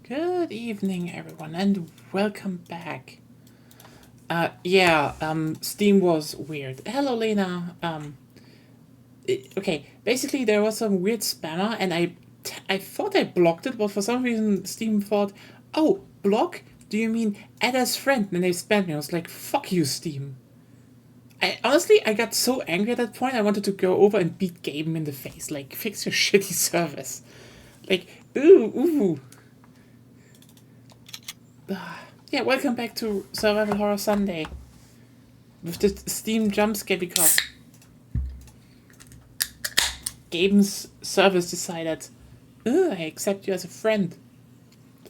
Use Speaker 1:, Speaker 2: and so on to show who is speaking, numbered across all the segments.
Speaker 1: Good evening, everyone, and welcome back. Steam was weird. Hello, Lena. Okay, basically there was some weird spammer, and I thought I blocked it, but for some reason Steam thought, oh, block? Do you mean add as friend? And they spammed me. I was like, fuck you, Steam. I got so angry at that point, I wanted to go over and beat Gaben in the face. Like, fix your shitty service. Like, ooh. Yeah, welcome back to Survival Horror Sunday. With the Steam jumpscare because Gaben's service decided, I accept you as a friend.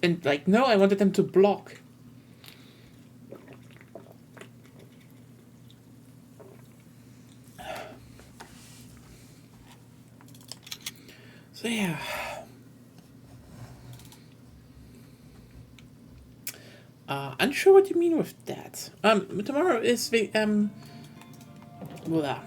Speaker 1: And like, no, I wanted them to block. So yeah. Unsure what you mean with that. Tomorrow is the, blah.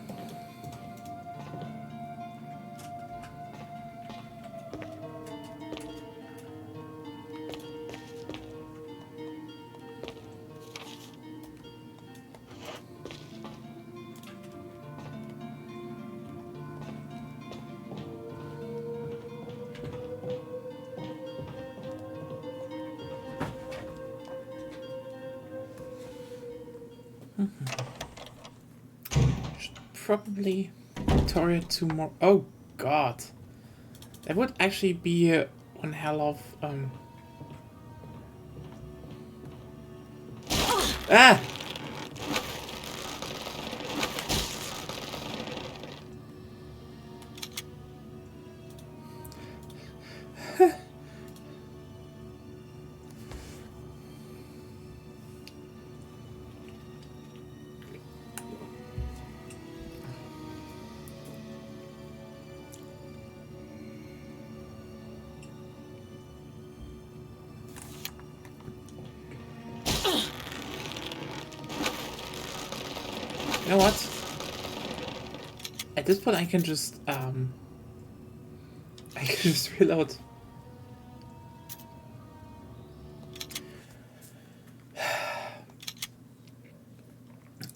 Speaker 1: Probably Victoria tomorrow. Oh god. That would actually be one hell of, Ah! You know what? At this point I can just, I can just reload.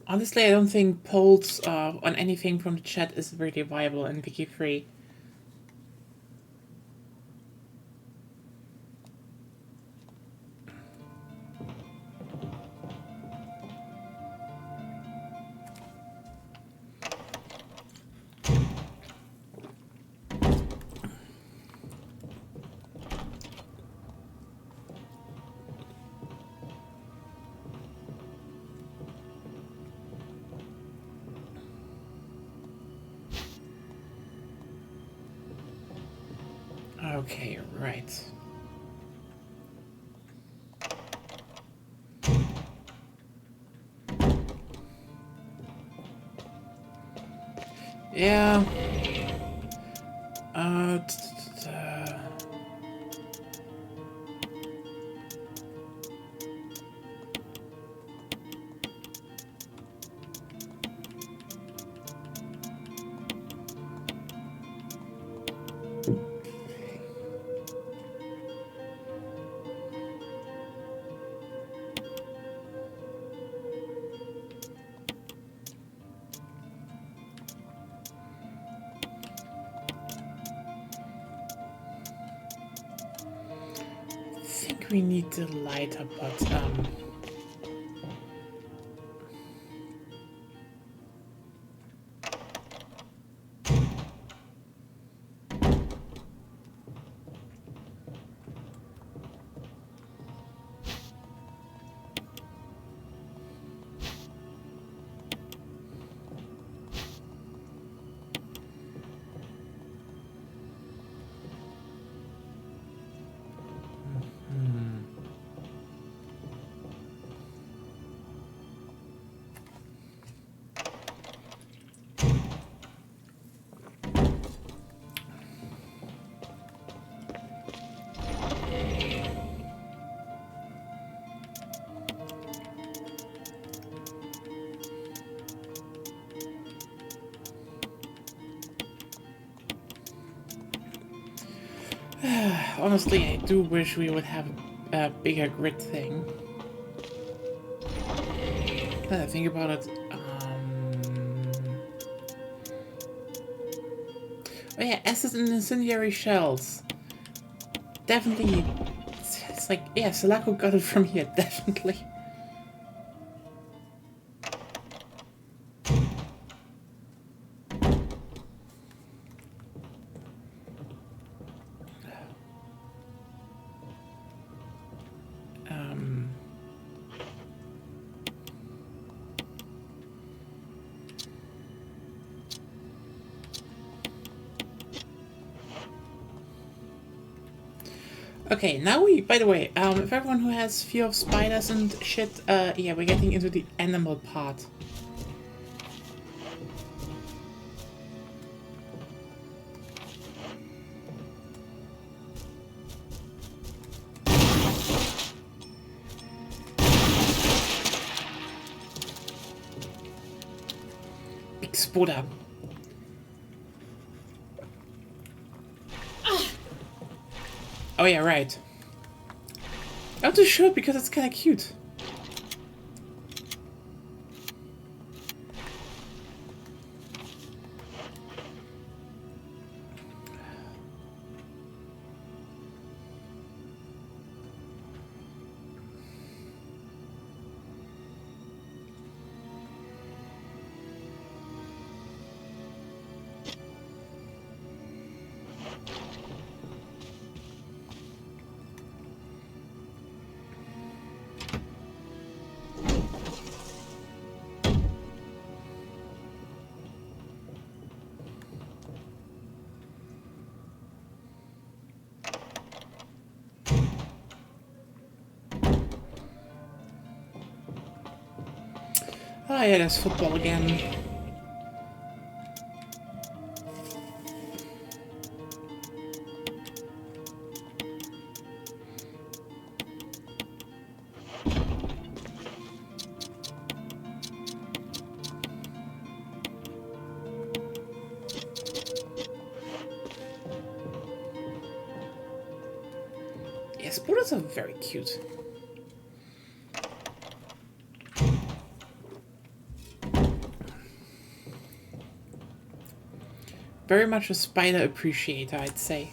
Speaker 1: Honestly, I don't think polls on anything from the chat is really viable in Wiki 3. Okay, right. Yeah. Uh, t- t- t- uh, I think we need the lighter, but honestly, I do wish we would have a bigger grid thing. Now that I think about it. Oh yeah, acid and incendiary shells. Definitely. It's like, yeah, Sulaco got it from here, definitely. Okay, now by the way, if everyone who has fear of spiders and shit, yeah, we're getting into the animal part. Exploder. Oh yeah, right. I'm too short because it's kind of cute. Oh yeah, there's football again. Yes, spoilers are very cute. Very much a spider appreciator, I'd say.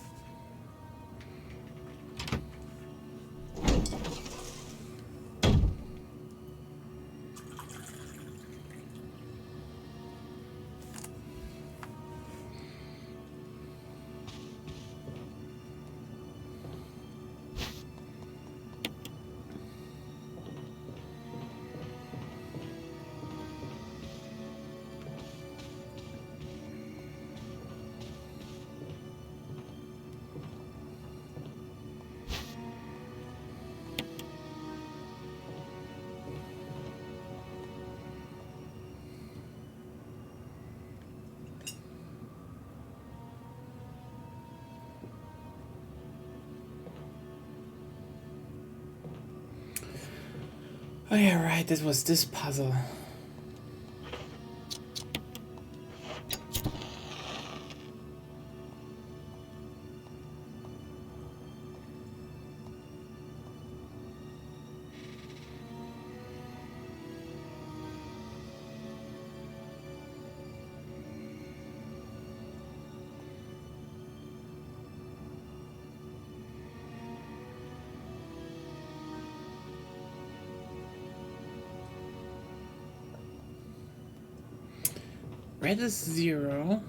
Speaker 1: Oh yeah, right, this was this puzzle. Red is 0.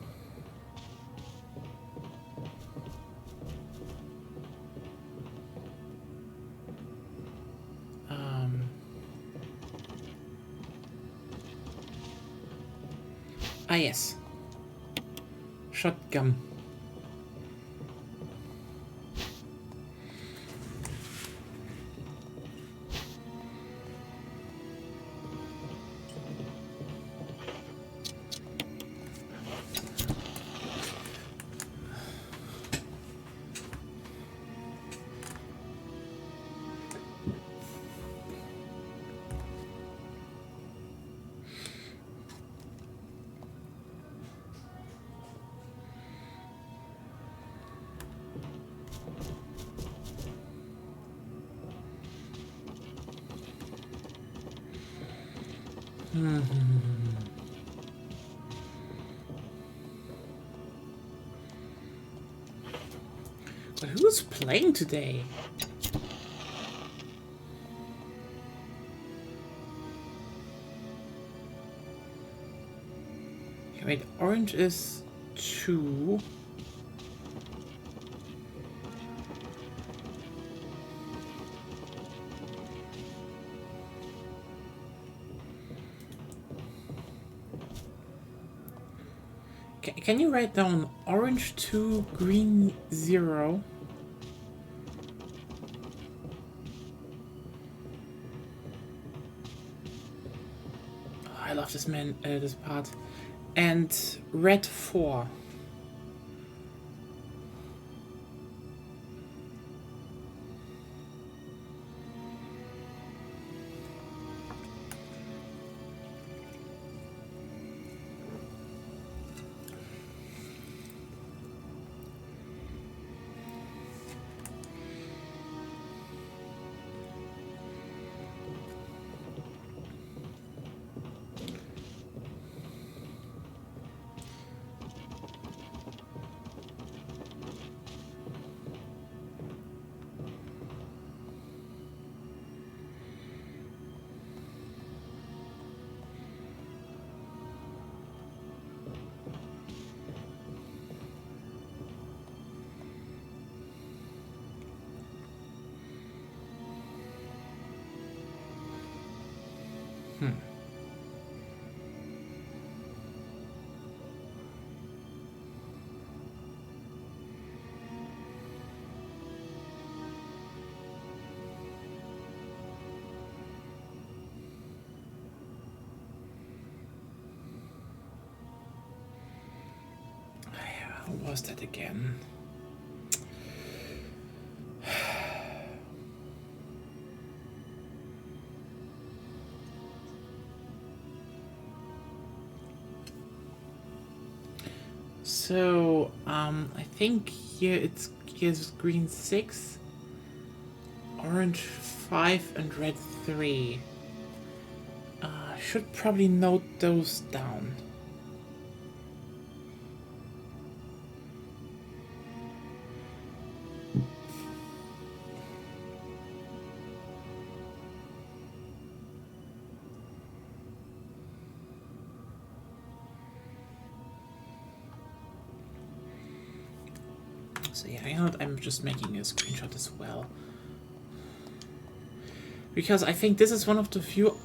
Speaker 1: Ah yes. Shotgun. But who's playing today? Okay, wait, orange is 2. Can you write down orange 2, green 0? Oh, I love this this part. And red 4. How was that again? So, I think here here's green 6, orange 5, and red 3. Should probably note those down. So yeah, you know what, I'm just making a screenshot as well. Because I think this is one of the few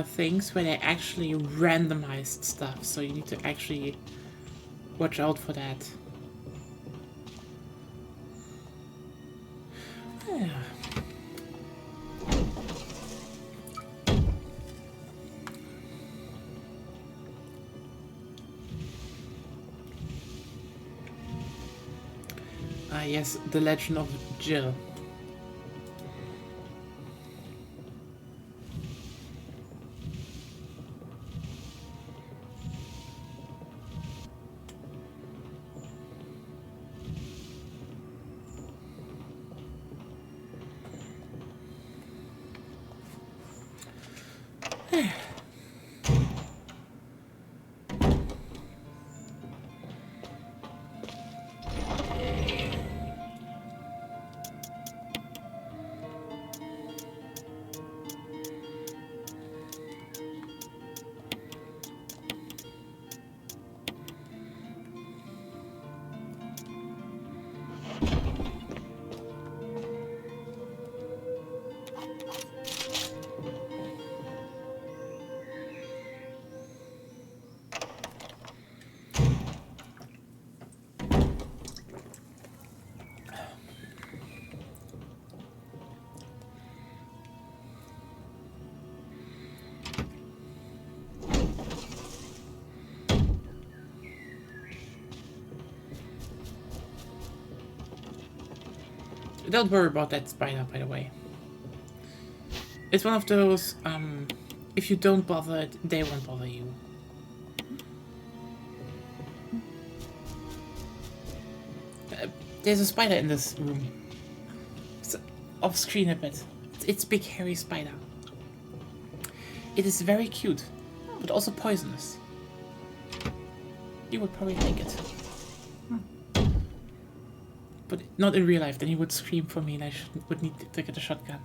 Speaker 1: things where they actually randomized stuff, so you need to actually watch out for that. Yeah. Yes, The Legend of Jill. Don't worry about that spider, by the way. It's one of those, if you don't bother it, they won't bother you. There's a spider in this room. It's off screen a bit. It's big hairy spider. It is very cute, but also poisonous. You would probably like it. But not in real life, then he would scream for me and I would need to get a shotgun.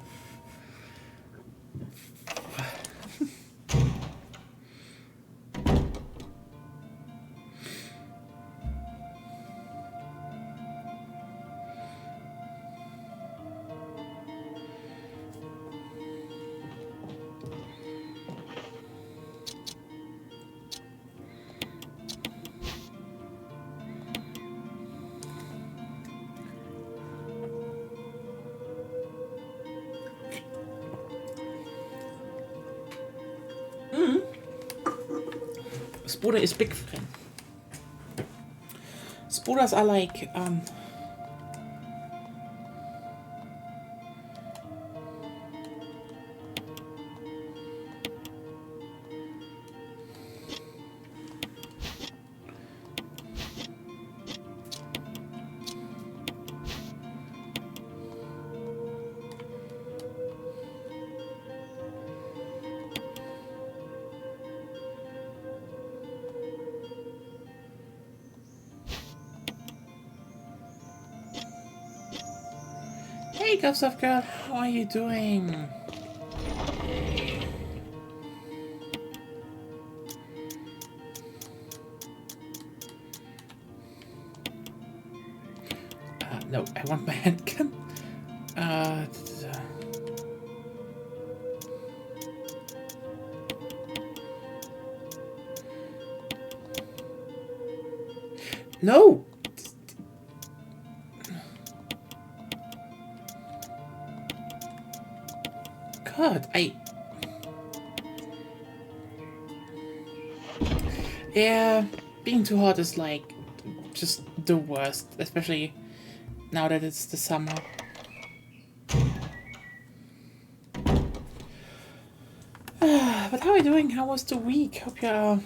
Speaker 1: Spoda is big for him. Spodas are like, hey, Ghost of Girl, how are you doing? No, I want my handgun. No! God, yeah, being too hot is like just the worst, especially now that it's the summer. But how are you doing? How was the week? Hope you're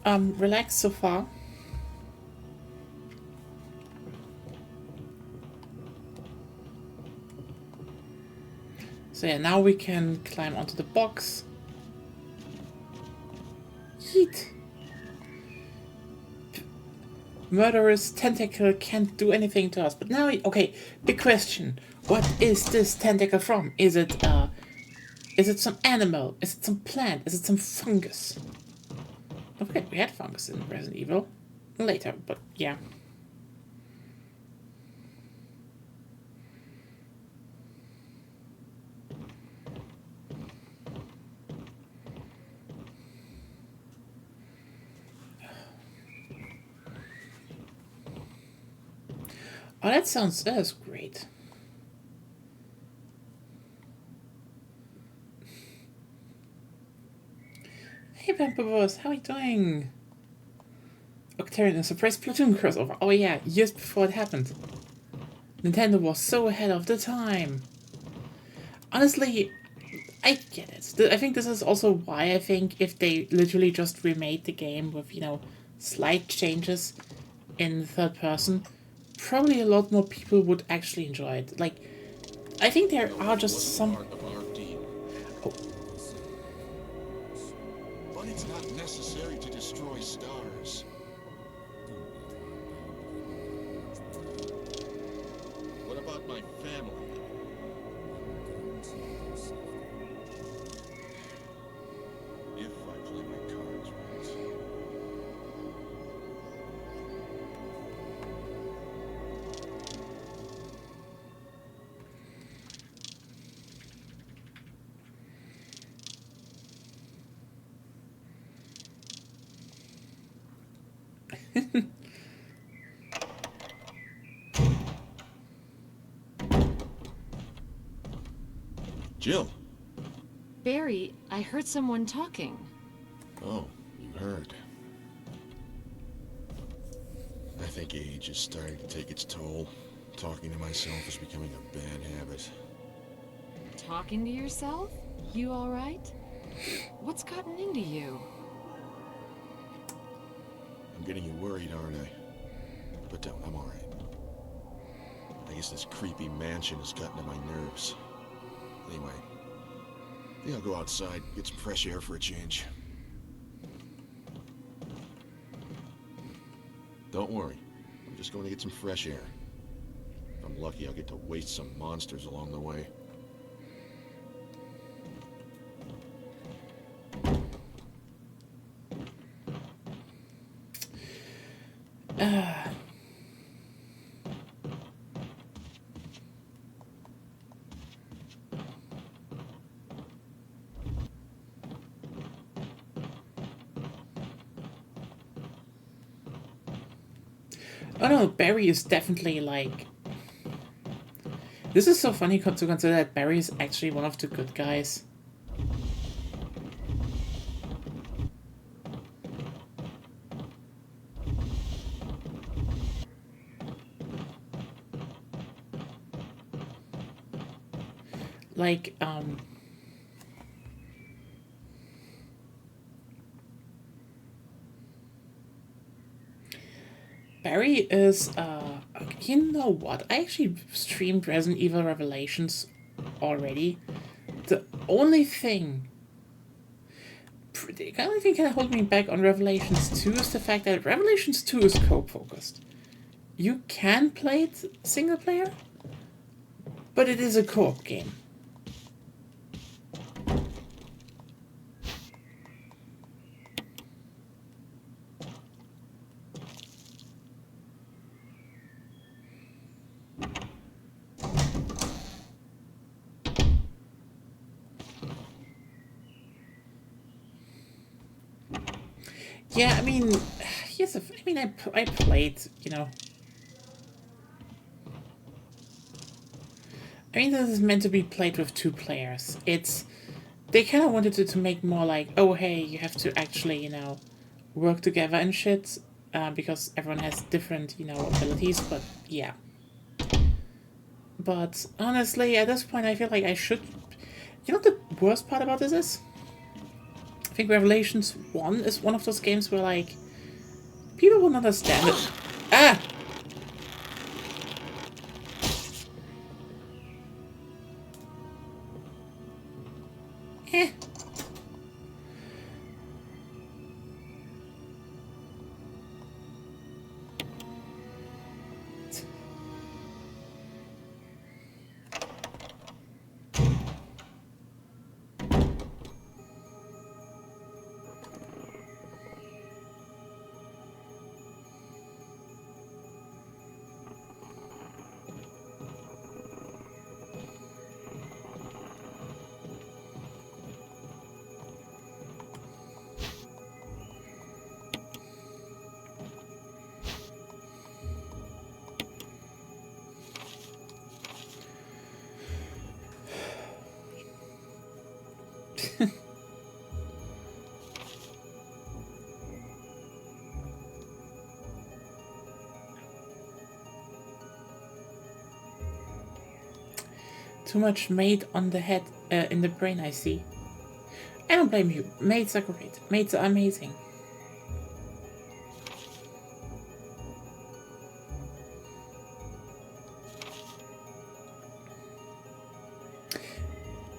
Speaker 1: relaxed so far. So yeah, now we can climb onto the box. Yeet. Murderous tentacle can't do anything to us. But now, okay, big question. What is this tentacle from? Is it some animal? Is it some plant? Is it some fungus? Don't forget, we had fungus in Resident Evil. Later, but yeah. Oh, that's great. Hey, Vampirverse, how are you doing? Octarian, a surprise Platoon crossover. Oh yeah, years before it happened. Nintendo was so ahead of the time. Honestly, I get it. I think this is also why I think if they literally just remade the game with, slight changes in third person, probably a lot more people would actually enjoy it. Like, I think there are just some... Oh.
Speaker 2: But it's not necessary to destroy stars. What about my family? If I play my cards right. Jill.
Speaker 3: Barry, I heard someone talking.
Speaker 2: Oh, you heard. I think age is starting to take its toll. Talking to myself is becoming a bad habit.
Speaker 3: Talking to yourself? You all right? What's gotten into you?
Speaker 2: I'm getting you worried, aren't I? But I'm all right. I guess this creepy mansion has gotten to my nerves. Anyway, I think I'll go outside, get some fresh air for a change. Don't worry. I'm just going to get some fresh air. If I'm lucky, I'll get to waste some monsters along the way.
Speaker 1: Oh no, Barry is definitely like... This is so funny to consider that Barry is actually one of the good guys. Like, Barry is, you know what? I actually streamed Resident Evil Revelations already. The only thing kind of holding me back on Revelations 2 is the fact that Revelations 2 is co-focused. You can play it single player, but it is a co-op game. Yeah, I mean, yes, I played, you know. I mean, this is meant to be played with 2 players. They kind of wanted it to make more like, oh, hey, you have to actually, you know, work together and shit, because everyone has different, you know, abilities, but yeah. But honestly, at this point, I feel like I should... You know what the worst part about this is? I think Revelations 1 is one of those games where, like, people won't understand it. Ah! Eh. Too much mate on the head, in the brain, I see. I don't blame you. Mates are great. Mates are amazing.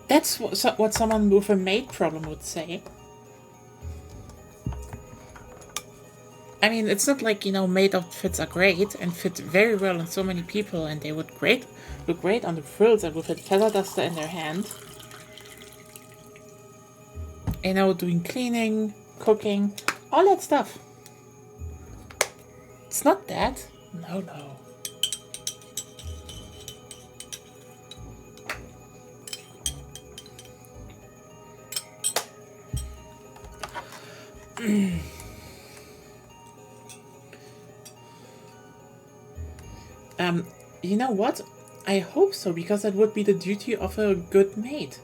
Speaker 1: That's what someone with a mate problem would say. I mean, it's not like, you know, mate outfits are great and fit very well on so many people, and they would look great on the frills and with a feather duster in their hand. You know, doing cleaning, cooking, all that stuff. It's not that. No, no. You know what? I hope so, because that would be the duty of a good maid.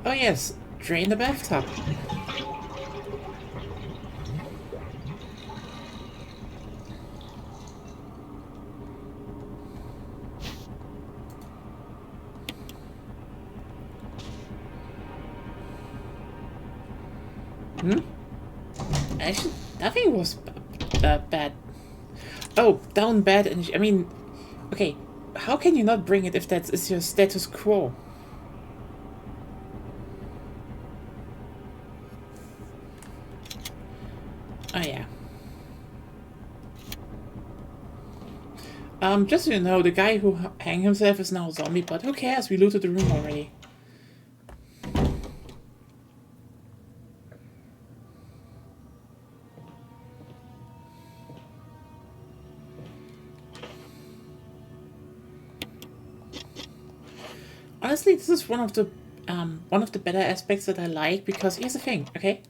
Speaker 1: Oh yes, drain the bathtub. Actually, nothing was bad. Oh, down bad, and I mean, okay, how can you not bring it if that is your status quo? Oh yeah. Just so you know, the guy who hanged himself is now a zombie, but who cares? We looted the room already. Honestly, this is one of the better aspects that I like, because here's the thing, okay?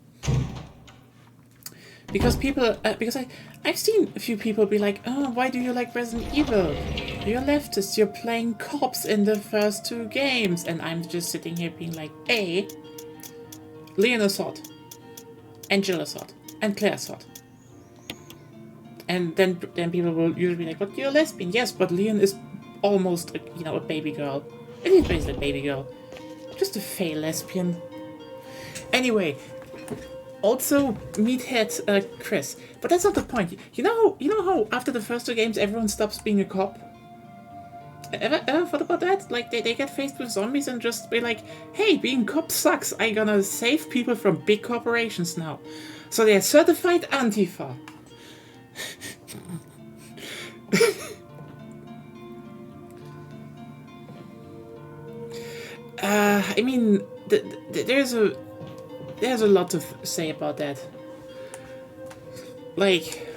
Speaker 1: Because people, I've seen a few people be like, oh, why do you like Resident Evil? You're leftist, you're playing cops in the first 2 games. And I'm just sitting here being like, A, Leon is hot, and Jill is hot, and Claire is hot. And then people will usually be like, but you're a lesbian. Yes, but Leon is almost, a baby girl. And he's basically a baby girl. Just a fey lesbian. Anyway, also meathead Chris. But that's not the point. You know how after the first 2 games everyone stops being a cop? Ever thought about that? Like they get faced with zombies and just be like, hey, being cop sucks. I'm gonna save people from big corporations now. So they're certified Antifa. I mean, there's a lot to say about that. Like,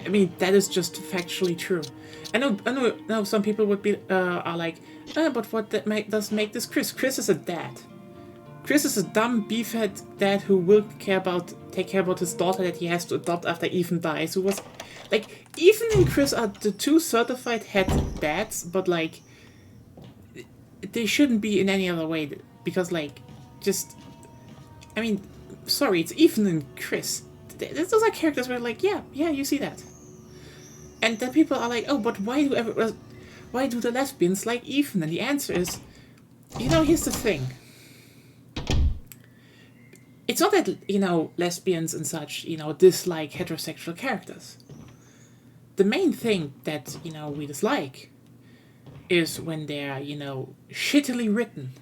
Speaker 1: I mean, that is just factually true. I know. Some people would be are like, but what does make this Chris? Chris is a dad. Chris is a dumb beefhead dad who will take care about his daughter that he has to adopt after Ethan dies. Who was, like, Ethan and Chris are the 2 certified head dads, but like, they shouldn't be in any other way, because like, just, I mean, sorry, it's Ethan and Chris. Those are characters where like, yeah, you see that. And then people are like, oh, but why do the lesbians like Ethan? And the answer is, here's the thing. It's not that, lesbians and such, dislike heterosexual characters. The main thing that, we dislike is when they're, shittily written.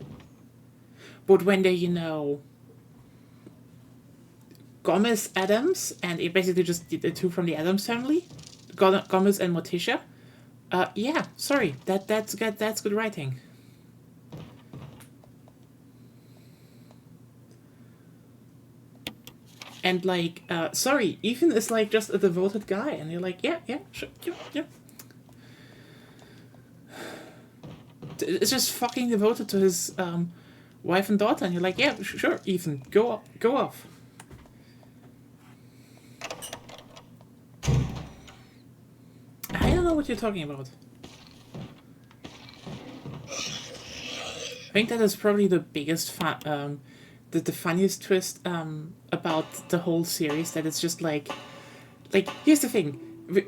Speaker 1: But when they're, Gomez Adams, and it basically just the 2 from the Adams family, Gomez and Morticia, yeah, sorry, that's good writing. And like, sorry, Ethan is like just a devoted guy, and you're like, yeah, sure, yeah. It's just fucking devoted to his wife and daughter, and you're like, yeah, sure, Ethan, go off. I don't know what you're talking about. I think that is probably the biggest the funniest twist about the whole series, that it's just like here's the thing,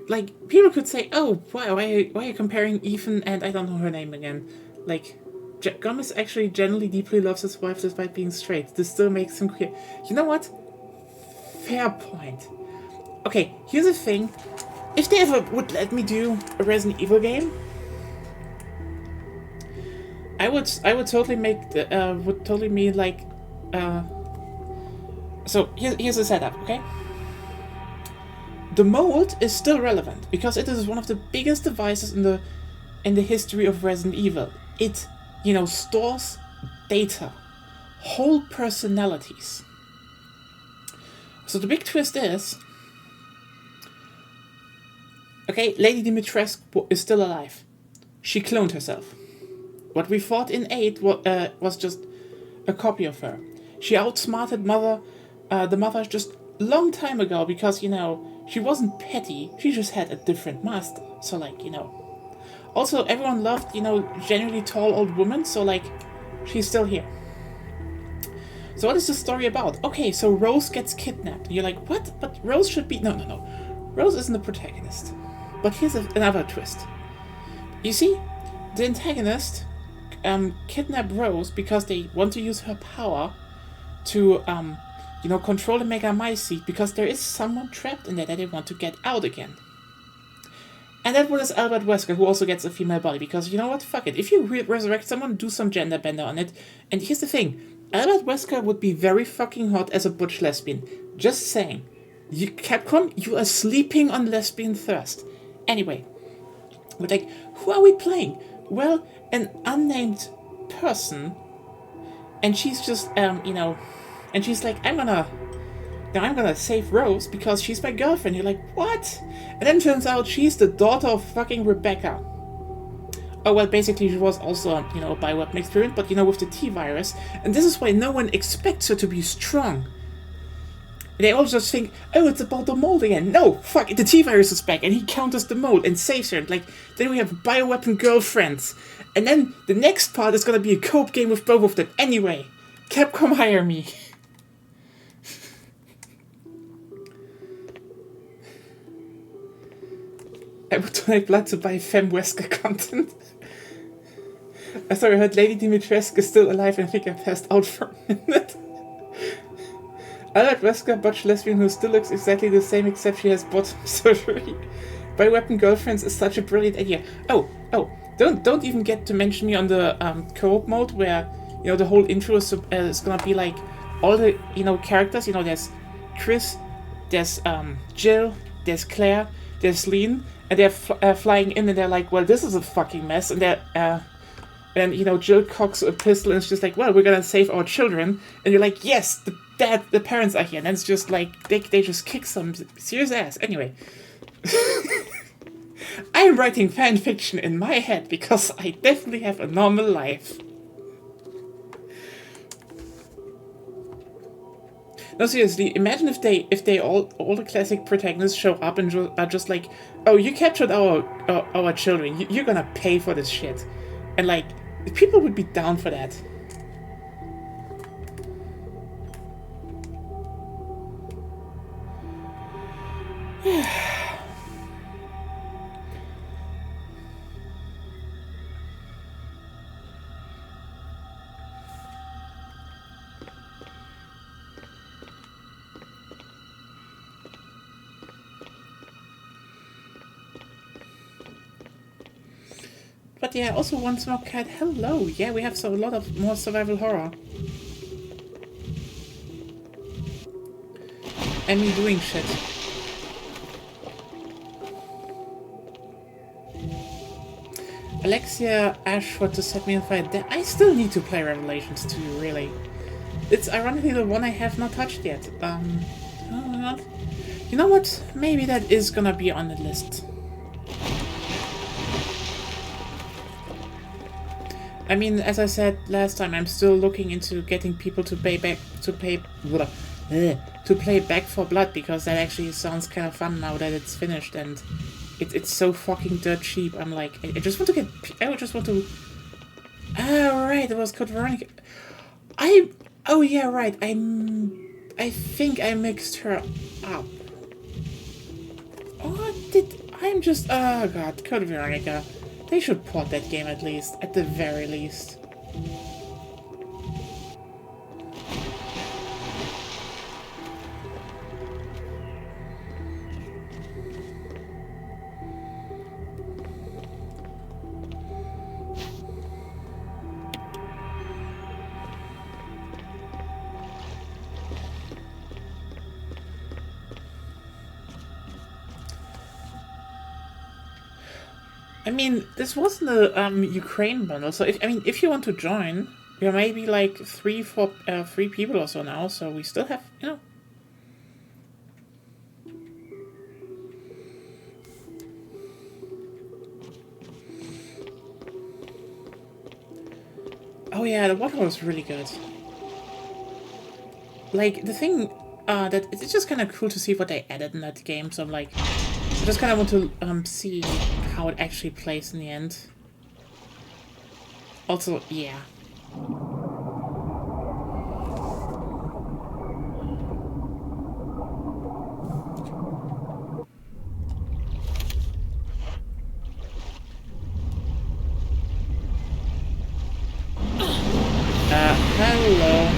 Speaker 1: like, people could say, oh, why are you comparing Ethan and I don't know her name again, like, Gomez actually generally deeply loves his wife despite being straight. This still makes him queer. You know what? Fair point. Okay, here's the thing. If they ever would let me do a Resident Evil game, I would totally make would totally mean like so here's the setup, okay? The mold is still relevant because it is one of the biggest devices in the history of Resident Evil. It, stores data, whole personalities. So the big twist is, okay, Lady Dimitrescu is still alive. She cloned herself. What we fought in 8 was just a copy of her. She outsmarted Mother. The Mother just long time ago because, you know, she wasn't petty. She just had a different master. So, like, you know. Also, everyone loved, you know, genuinely tall old women. So, like, she's still here. So what is the story about? Okay, so Rose gets kidnapped. And you're like, what? But Rose should be... No, no, no. Rose isn't the protagonist. But here's another twist. You see, the antagonist kidnapped Rose because they want to use her power to, you know, control the Mega Mycete because there is someone trapped in there that they want to get out again. And that was Albert Wesker, who also gets a female body, because, you know what, fuck it. If you resurrect someone, do some gender bender on it. And here's the thing. Albert Wesker would be very fucking hot as a butch lesbian. Just saying. Capcom, you are sleeping on lesbian thirst. Anyway. But, like, who are we playing? Well, an unnamed person. And she's just, you know... And she's like, I'm gonna save Rose because she's my girlfriend. You're like, what? And then turns out she's the daughter of fucking Rebecca. Oh, well, basically she was also, you know, a bioweapon experiment, but, you know, with the T-virus. And this is why no one expects her to be strong. They all just think, oh, it's about the mold again. No, fuck, the T-virus is back, and he counters the mold and saves her. And, like, then we have bioweapon girlfriends. And then the next part is gonna be a co-op game with both of them. Anyway, Capcom, hire me. I would donate blood to buy Femme Wesker content. I thought I heard Lady Dimitrescu is still alive and I think I passed out for a minute. Albert Wesker, butch lesbian who still looks exactly the same except she has bottom surgery. Bioweapon girlfriends is such a brilliant idea. Oh, don't even get to mention me on the co-op mode where, you know, the whole intro is gonna be like all the, you know, characters. You know, there's Chris, there's Jill, there's Claire, there's Lean. And they're flying in and they're like, well, this is a fucking mess. And they're, and, you know, Jill cocks a pistol and it's just like, well, we're gonna save our children. And you're like, yes, the parents are here. And then it's just like, they just kick some serious ass. Anyway. I am writing fan fiction in my head because I definitely have a normal life. No, seriously, imagine if they all the classic protagonists show up and are just like, oh, you captured our children, you're gonna pay for this shit. And, like, people would be down for that. But yeah, also One Smoke Cat, hello! Yeah, we have a lot of more survival horror. And me doing shit. Alexia Ashford to set me on fire. I still need to play Revelations 2, really. It's ironically the one I have not touched yet. You know what? Maybe that is gonna be on the list. I mean, as I said last time, I'm still looking into getting people to play Back 4 Blood, because that actually sounds kind of fun now that it's finished, and it's so fucking dirt cheap. I'm like, I just want to. Ah, right, it was Code Veronica. Oh yeah, right. I think I mixed her up. Oh god, Code Veronica. They should port that game at least, at the very least. I mean, this wasn't a Ukraine bundle, so if you want to join, we are maybe like three people or so now, so we still have, you know. Oh yeah, the water was really good. Like, the thing that it's just kind of cool to see what they added in that game. So I'm like, I just kind of want to see how it actually plays in the end. Also, yeah. Hello.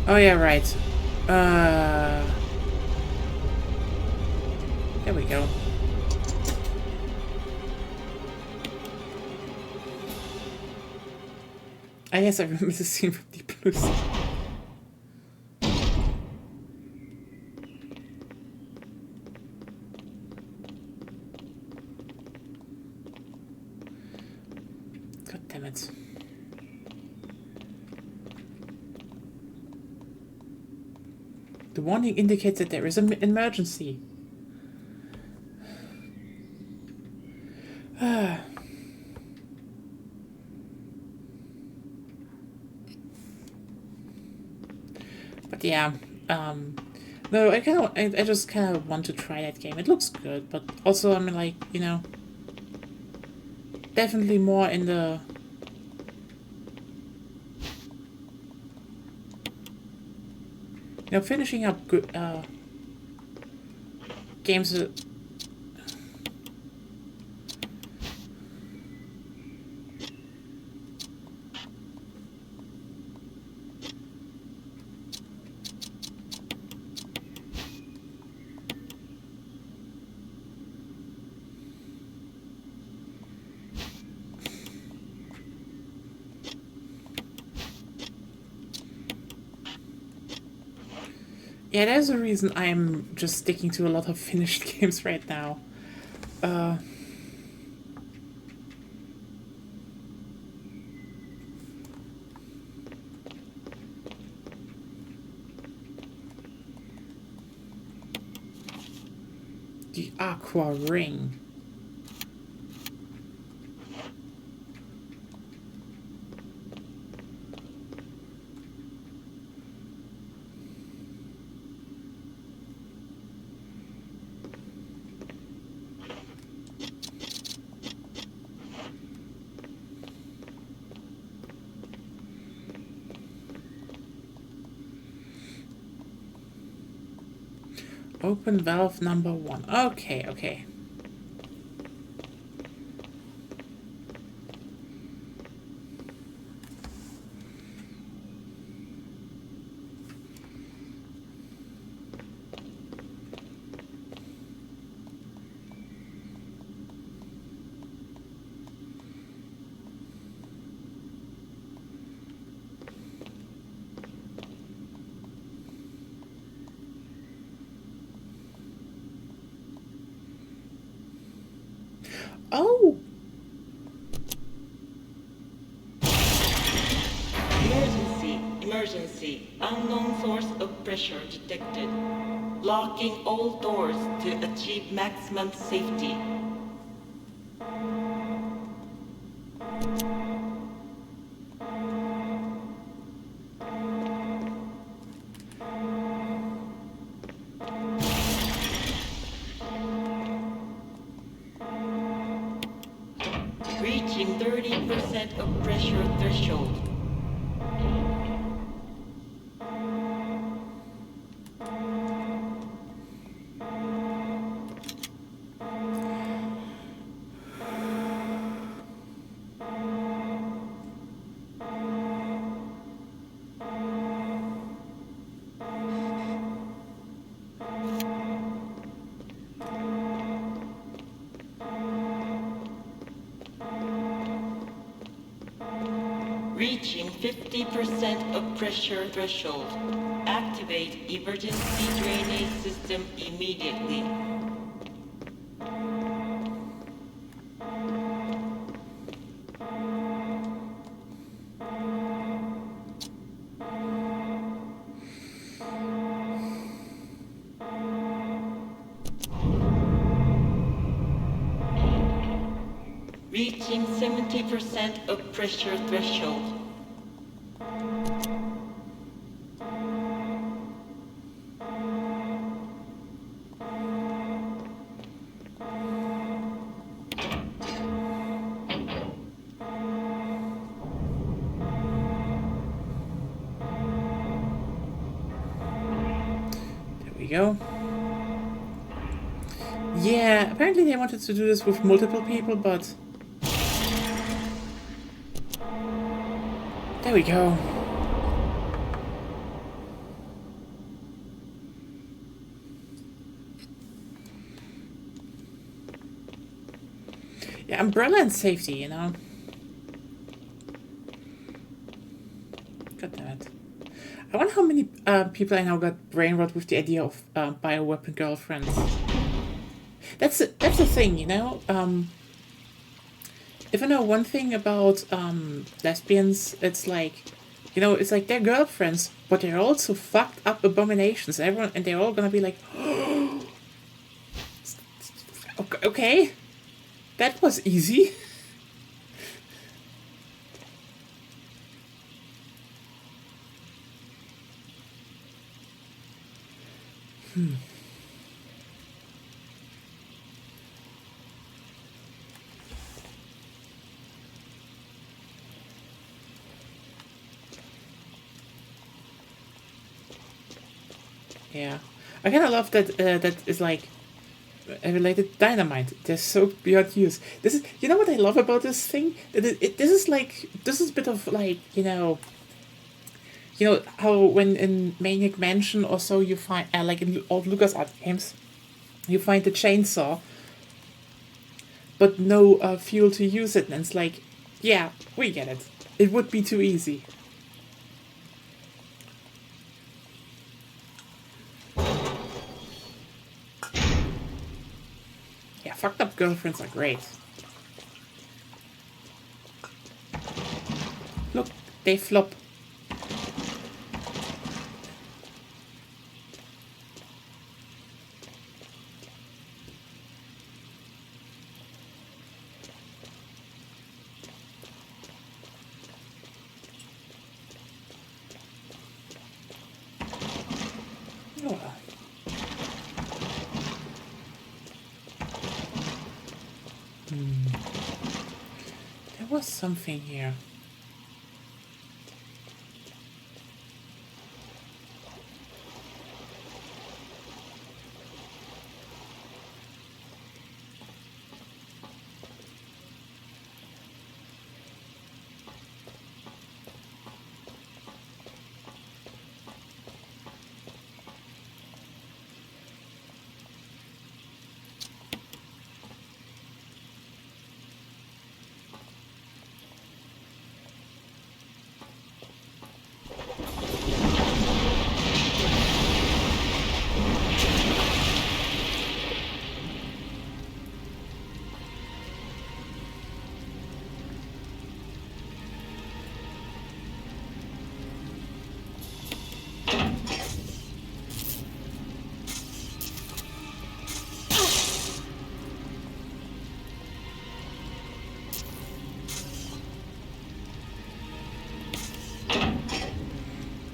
Speaker 1: Oh yeah, right. There we go. I guess I remember the scene from Deep Blue Sea. God damn it. The warning indicates that there is an emergency. But yeah, no, I just kind of want to try that game. It looks good, but also, I mean, like, you know, definitely more in the... You know, finishing up good, games that... Yeah, there's a reason I'm just sticking to a lot of finished games right now. The Aqua Ring. Open valve number 1. Okay, okay. Oh!
Speaker 4: Emergency, emergency. Unknown source of pressure detected. Locking all doors to achieve maximum safety. Reaching 30% of pressure threshold. Reaching 50% of pressure threshold. Activate emergency drainage system immediately. Reaching 70% of pressure threshold.
Speaker 1: There we go. Yeah, apparently they wanted to do this with multiple people, but... There we go. Yeah, umbrella and safety, you know? God damn it. I wonder how many people I know got brainwashed with the idea of bioweapon girlfriends. That's the thing, you know? If I know one thing about lesbians, it's like, you know, it's like they're girlfriends, but they're also fucked up abominations. And they're all gonna be like, okay, that was easy. Yeah, I kind of love that. That is like related dynamite. They're so beyond use. This is, you know what I love about this thing. This is like, this is a bit of like, you know how when in Maniac Mansion or so you find like in old LucasArts games, you find the chainsaw, but no fuel to use it, and it's like, yeah, we get it. It would be too easy. Yeah, fucked up girlfriends are great. Look, they flop. Oh well. There was something here.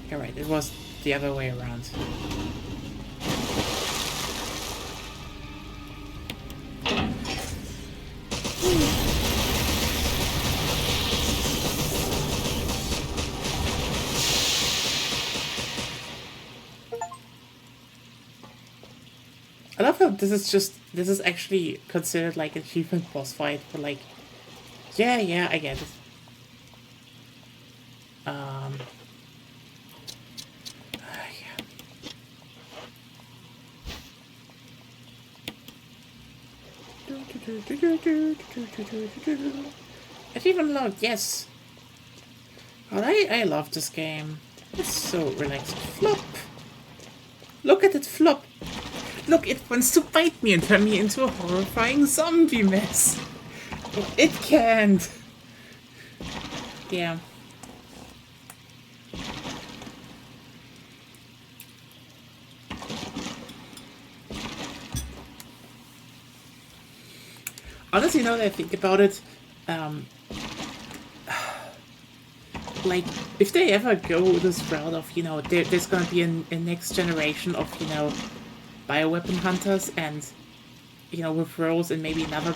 Speaker 1: You're right, it was the other way around. I love how this is actually considered like an achievement boss fight, but like, yeah, I get it. Yeah. Achievement unlocked, yes. Oh, I love this game. It's so relaxing. Flop. Look at it flop. Look, it wants to bite me and turn me into a horrifying zombie mess. It can't. Yeah. Honestly, now that I think about it, like, if they ever go this route of, there's gonna be a next generation of, bioweapon hunters, and, with Rose and maybe another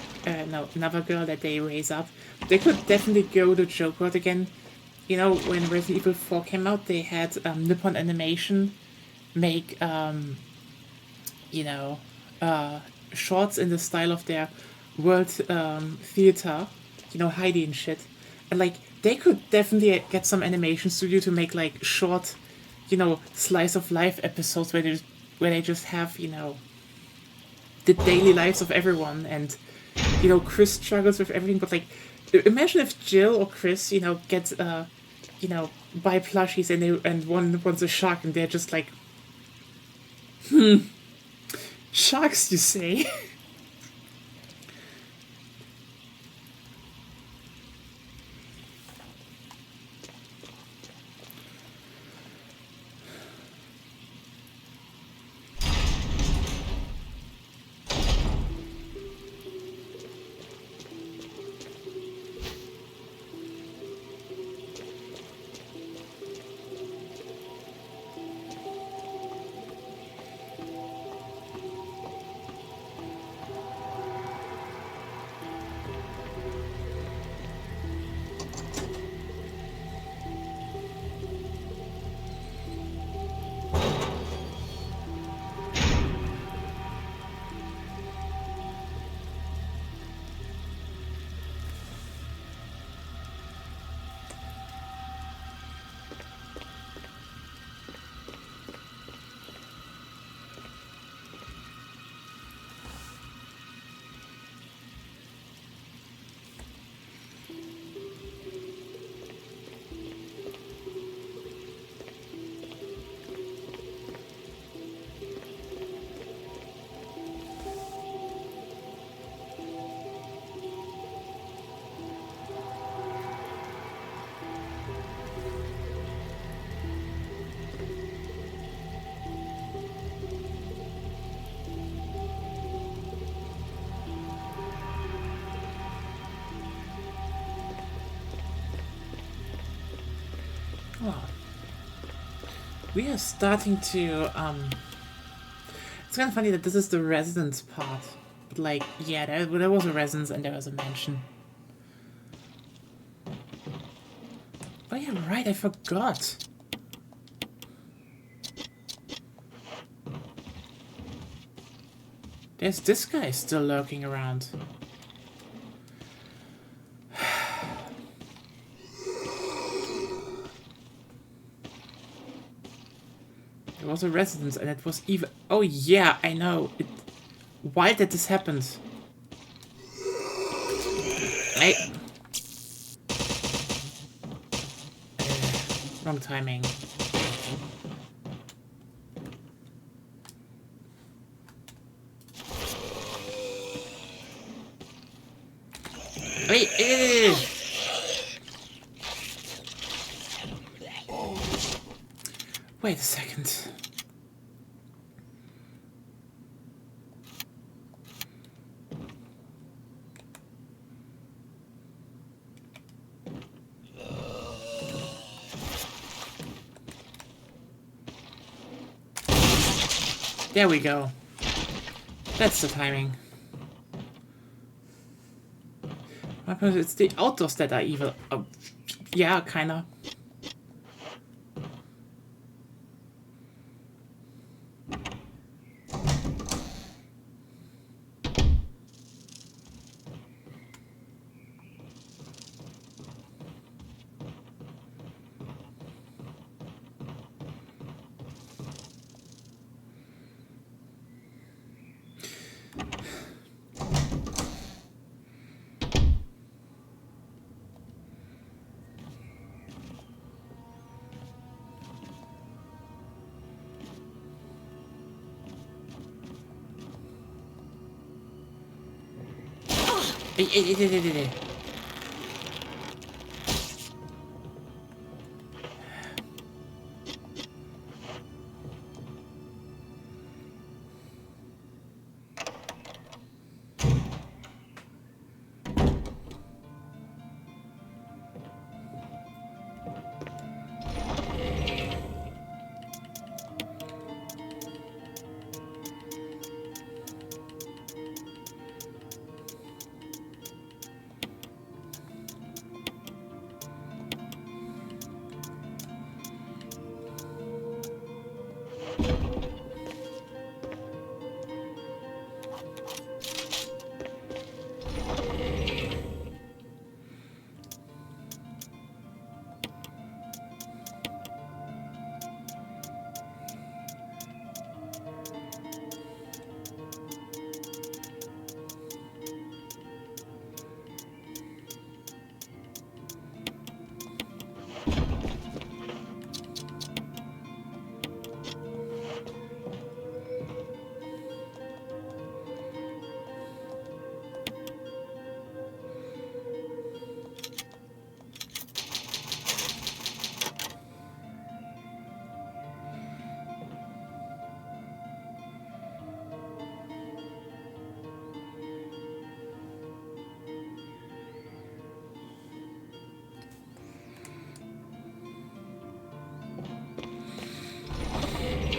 Speaker 1: girl that they raise up, they could definitely go the joke route again. When Resident Evil 4 came out, they had Nippon Animation make, shorts in the style of their world theater, Heidi and shit. And, like, they could definitely get some animation studio to make, like, short, slice of life episodes where they just have, the daily lives of everyone, and, Chris struggles with everything, but, like, imagine if Jill or Chris, gets, buy plushies and one wants a shark, and they're just like, sharks, you say? Oh. We are starting to, it's kind of funny that this is the residence part. But, like, yeah, there was a residence and there was a mansion. Oh yeah, right, I forgot. There's this guy still lurking around. There was a residence and it was even... Oh yeah, I know. Why did this happen? Wrong timing. Wait, wait a second. There we go. That's the timing. It's the outdoors that are evil. Yeah, kinda.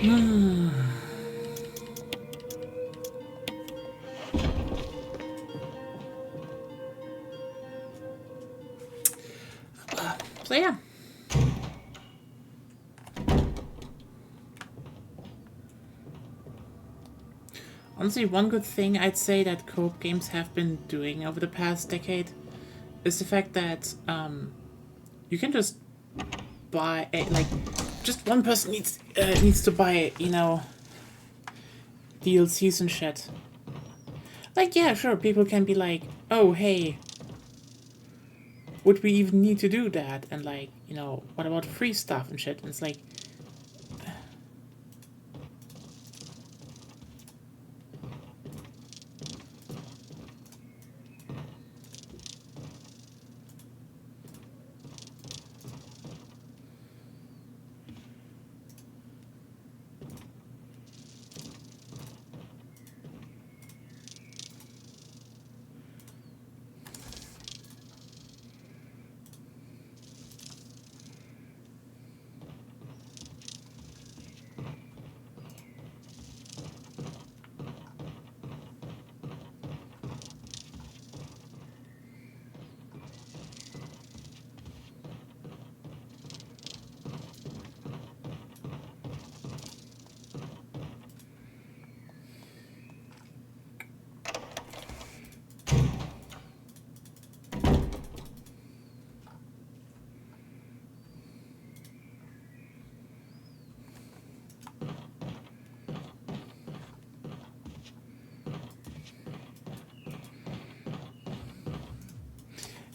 Speaker 1: So yeah. Honestly, one good thing I'd say that co-op games have been doing over the past decade is the fact that you can just buy like just one person needs to buy, you know, DLCs and shit. Like, yeah, sure, people can be like, oh, hey, would we even need to do that? And like, you know, what about free stuff and shit? And it's like,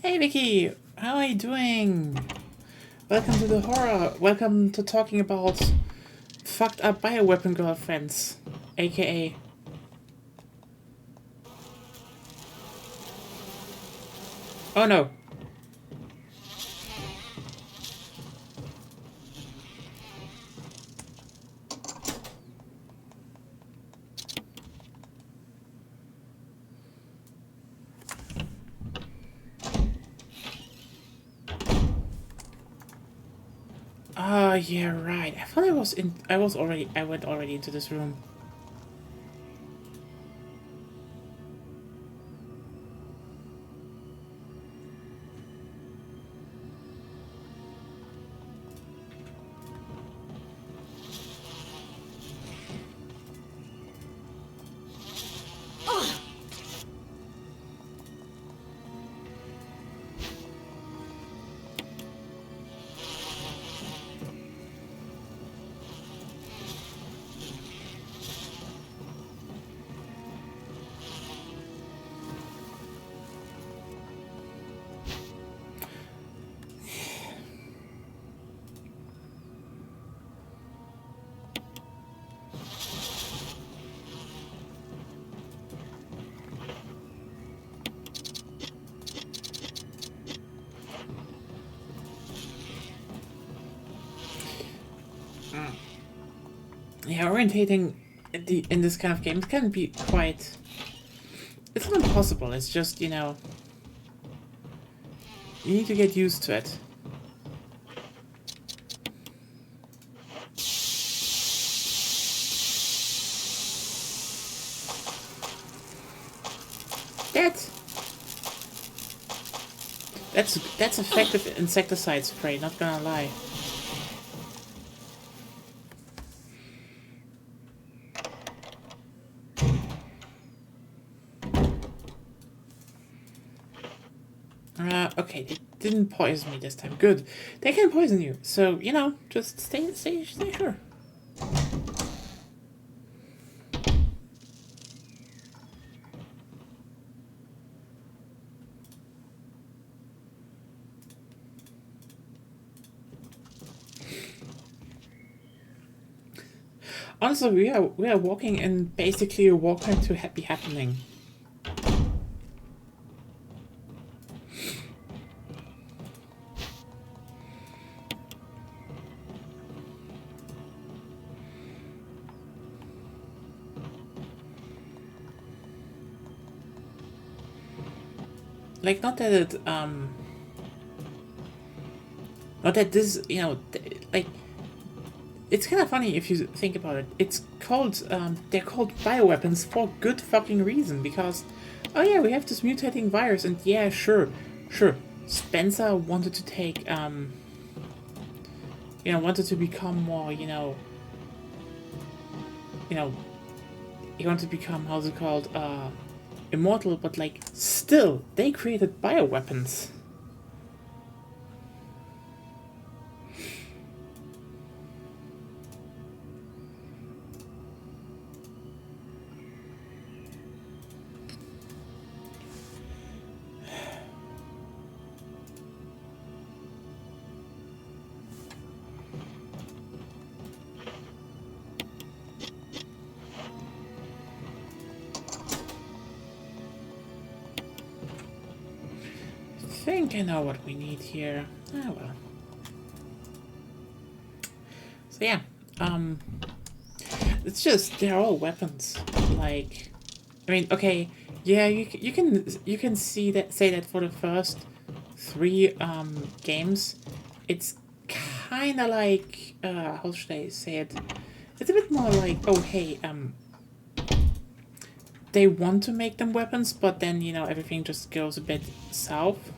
Speaker 1: hey, Vicky, how are you doing? Welcome to the horror. Welcome to talking about fucked up bioweapon girlfriends, aka. Oh no. Oh yeah, right. I thought I was in. I went already into this room. Yeah, orientating in this kind of games can be quite. It's not impossible. It's just, you know, you need to get used to it. That that's effective insecticide spray. Not gonna lie. Okay, they didn't poison me this time. Good. They can poison you, so you know, just stay sure. Honestly, we are walking in basically a welcome to happy happening. Like, not that it, not that this, you know, like, It's kind of funny if you think about it. It's called, they're called bioweapons for good fucking reason, because, oh yeah, we have this mutating virus, and yeah, sure, Spencer wanted to take, wanted to become more, he wanted to become, how's it called, immortal, but, like, still, they created bioweapons. I think I know what we need here. Ah, well. So yeah, it's just they're all weapons. Like, I mean, okay, yeah, you can say that for the first 3 games, it's kind of like how should I say it? It's a bit more like, oh hey, they want to make them weapons, but then everything just goes a bit south.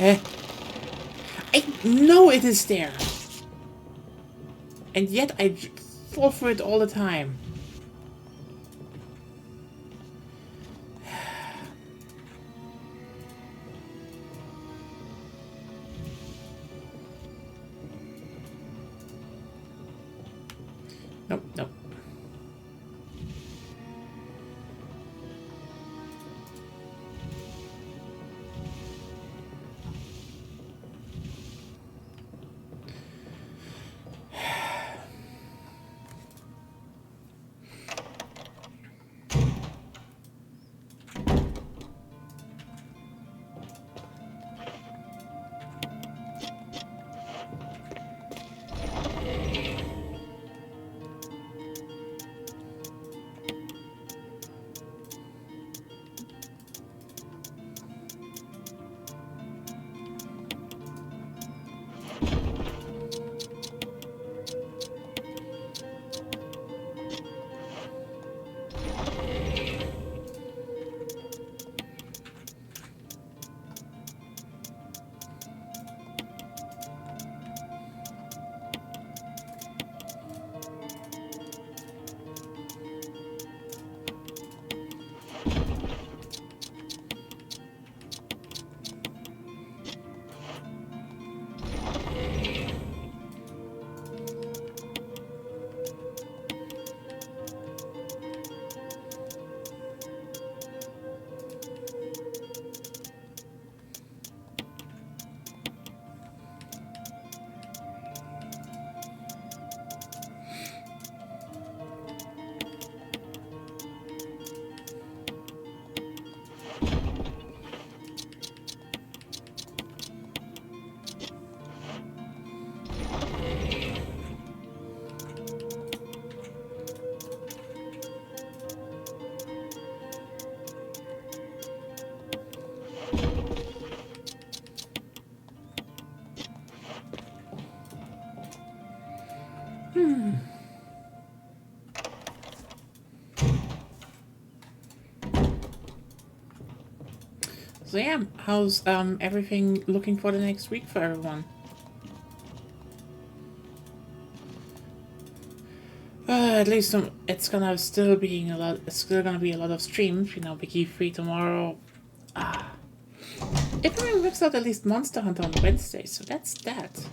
Speaker 1: I know it is there. And yet I fall for it all the time. Nope, nope. So yeah, how's everything looking for the next week for everyone? At least it's gonna still being a lot. It's still gonna be a lot of streams. Biggie free tomorrow. If I works out, at least Monster Hunter on Wednesday, so that's that.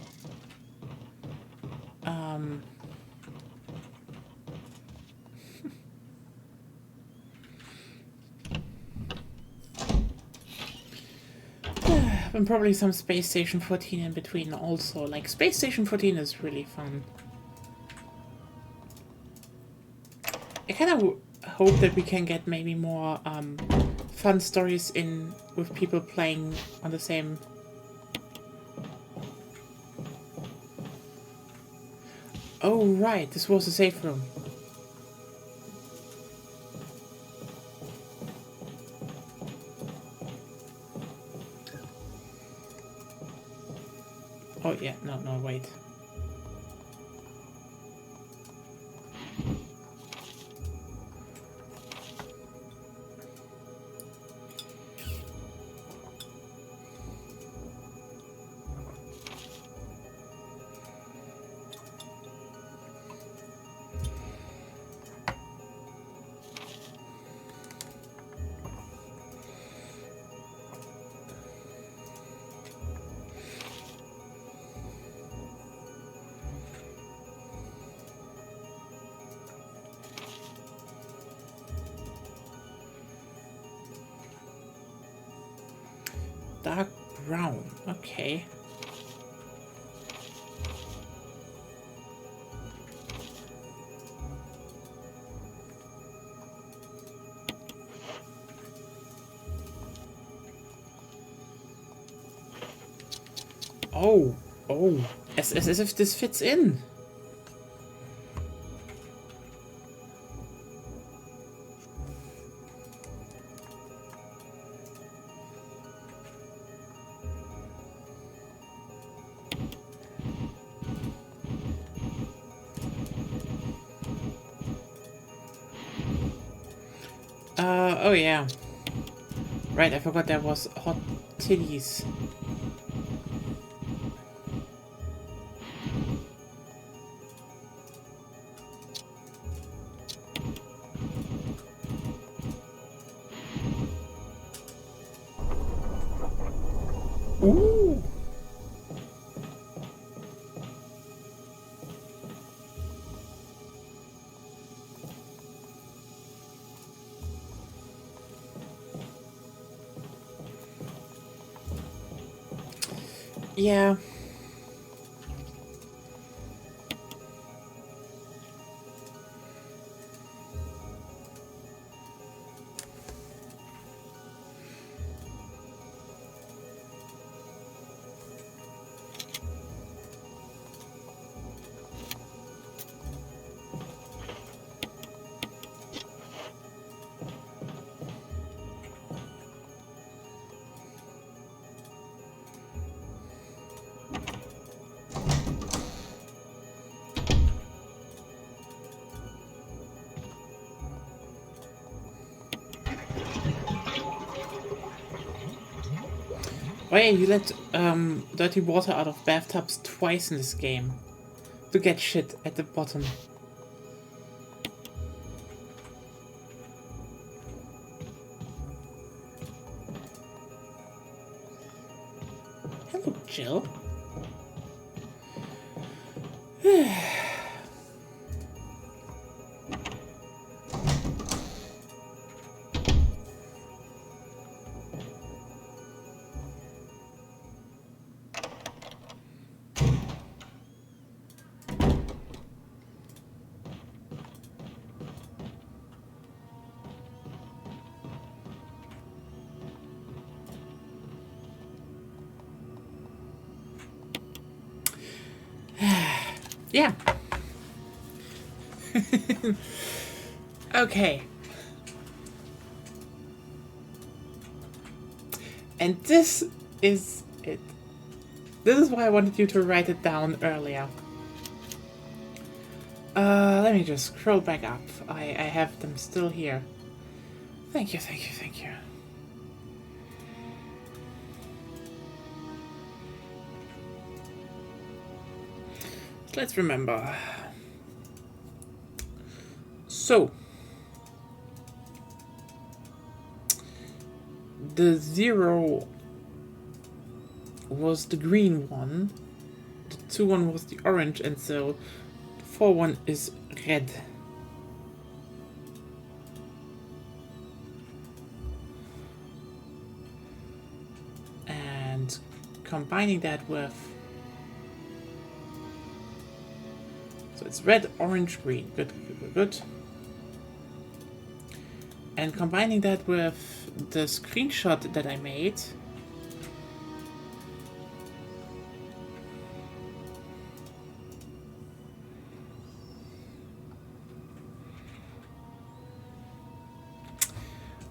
Speaker 1: And probably some Space Station 14 in between also. Like, Space Station 14 is really fun. I kind of hope that we can get maybe more fun stories in with people playing on the same... Oh right, this was a safe room. yeah, no, wait. Dark brown, okay. Oh, oh, as if this fits in. Oh yeah. Right, I forgot there was hot titties. Ooh. Yeah. Oh yeah, you let dirty water out of bathtubs twice in this game to get shit at the bottom. Hello, Jill. Yeah. Okay. And this is it. This is why I wanted you to write it down earlier. Let me just scroll back up. I have them still here. Thank you. Let's remember. So, the 0 was the green one, the 2-1 was the orange, and so 4-1 is red. And combining that with... So it's red, orange, green. Good. And combining that with the screenshot that I made...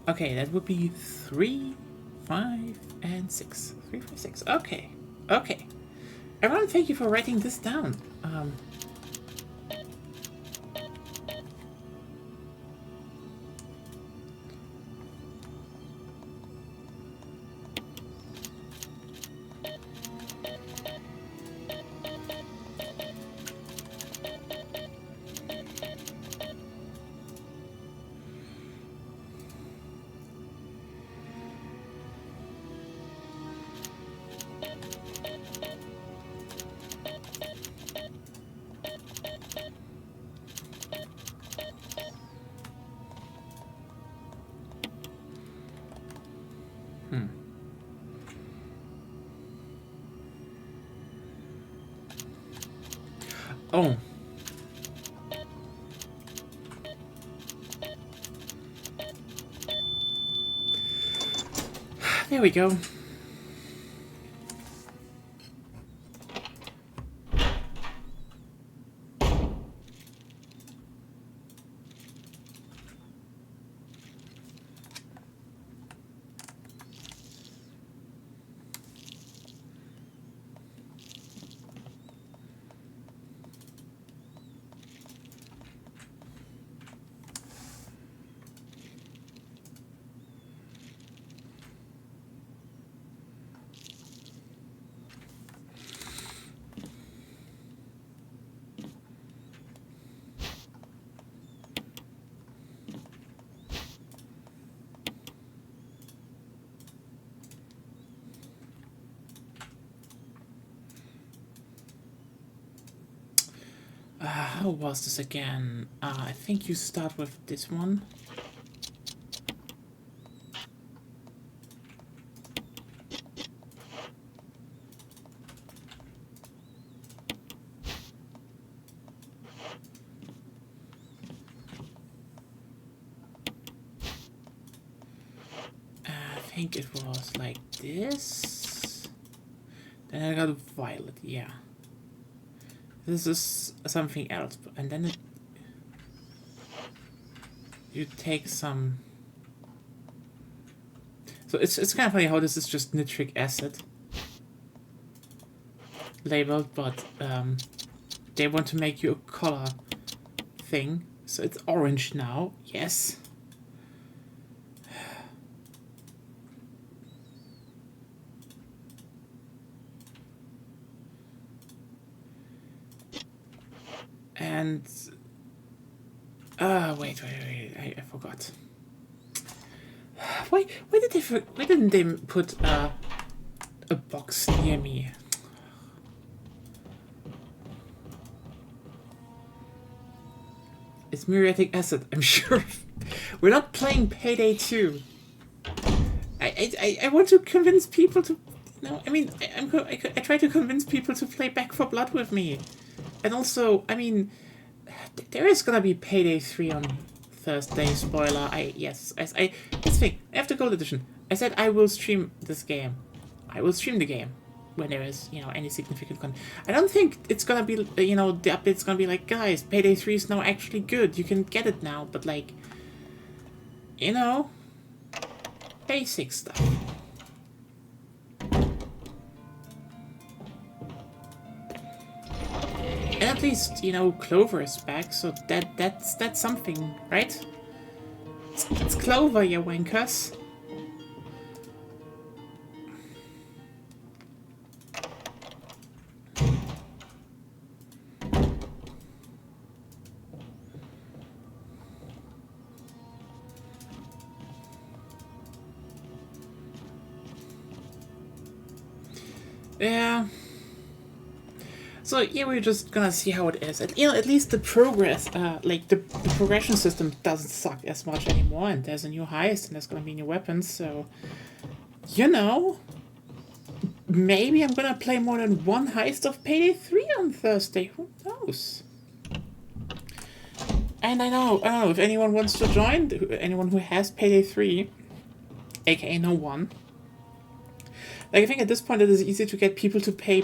Speaker 1: Okay, that would be 3, 5, and 6. 3, 5, 6. Okay. Everyone, thank you for writing this down. Oh. There we go. How was this again? I think you start with this one. I think it was like this. Then I got violet, yeah. This is something else, and then you take some. So it's kind of funny how this is just nitric acid labeled, but they want to make you a color thing, so it's orange now. Yes. And wait, I forgot. Why didn't they put a box near me? It's muriatic acid, I'm sure. We're not playing Payday 2. I want to convince people to. No, I mean, I try to convince people to play Back for Blood with me. And also, I mean, there is gonna be Payday 3 on Thursday. Spoiler. Yes. This thing. I have the gold edition. I said I will stream this game. I will stream the game when there is, any significant content. I don't think it's gonna be, the update's gonna be like, guys, Payday 3 is now actually good. You can get it now, but like, basic stuff. And at least, Clover is back, so that's something, right? It's Clover, you wankers. Yeah. So yeah, we're just gonna see how it is. And, at least the progress, the progression system doesn't suck as much anymore. And there's a new heist, and there's gonna be new weapons. So, maybe I'm gonna play more than one heist of Payday 3 on Thursday. Who knows? And I don't know if anyone wants to join. Anyone who has Payday 3, aka no one. Like, I think at this point it is easier to get people to play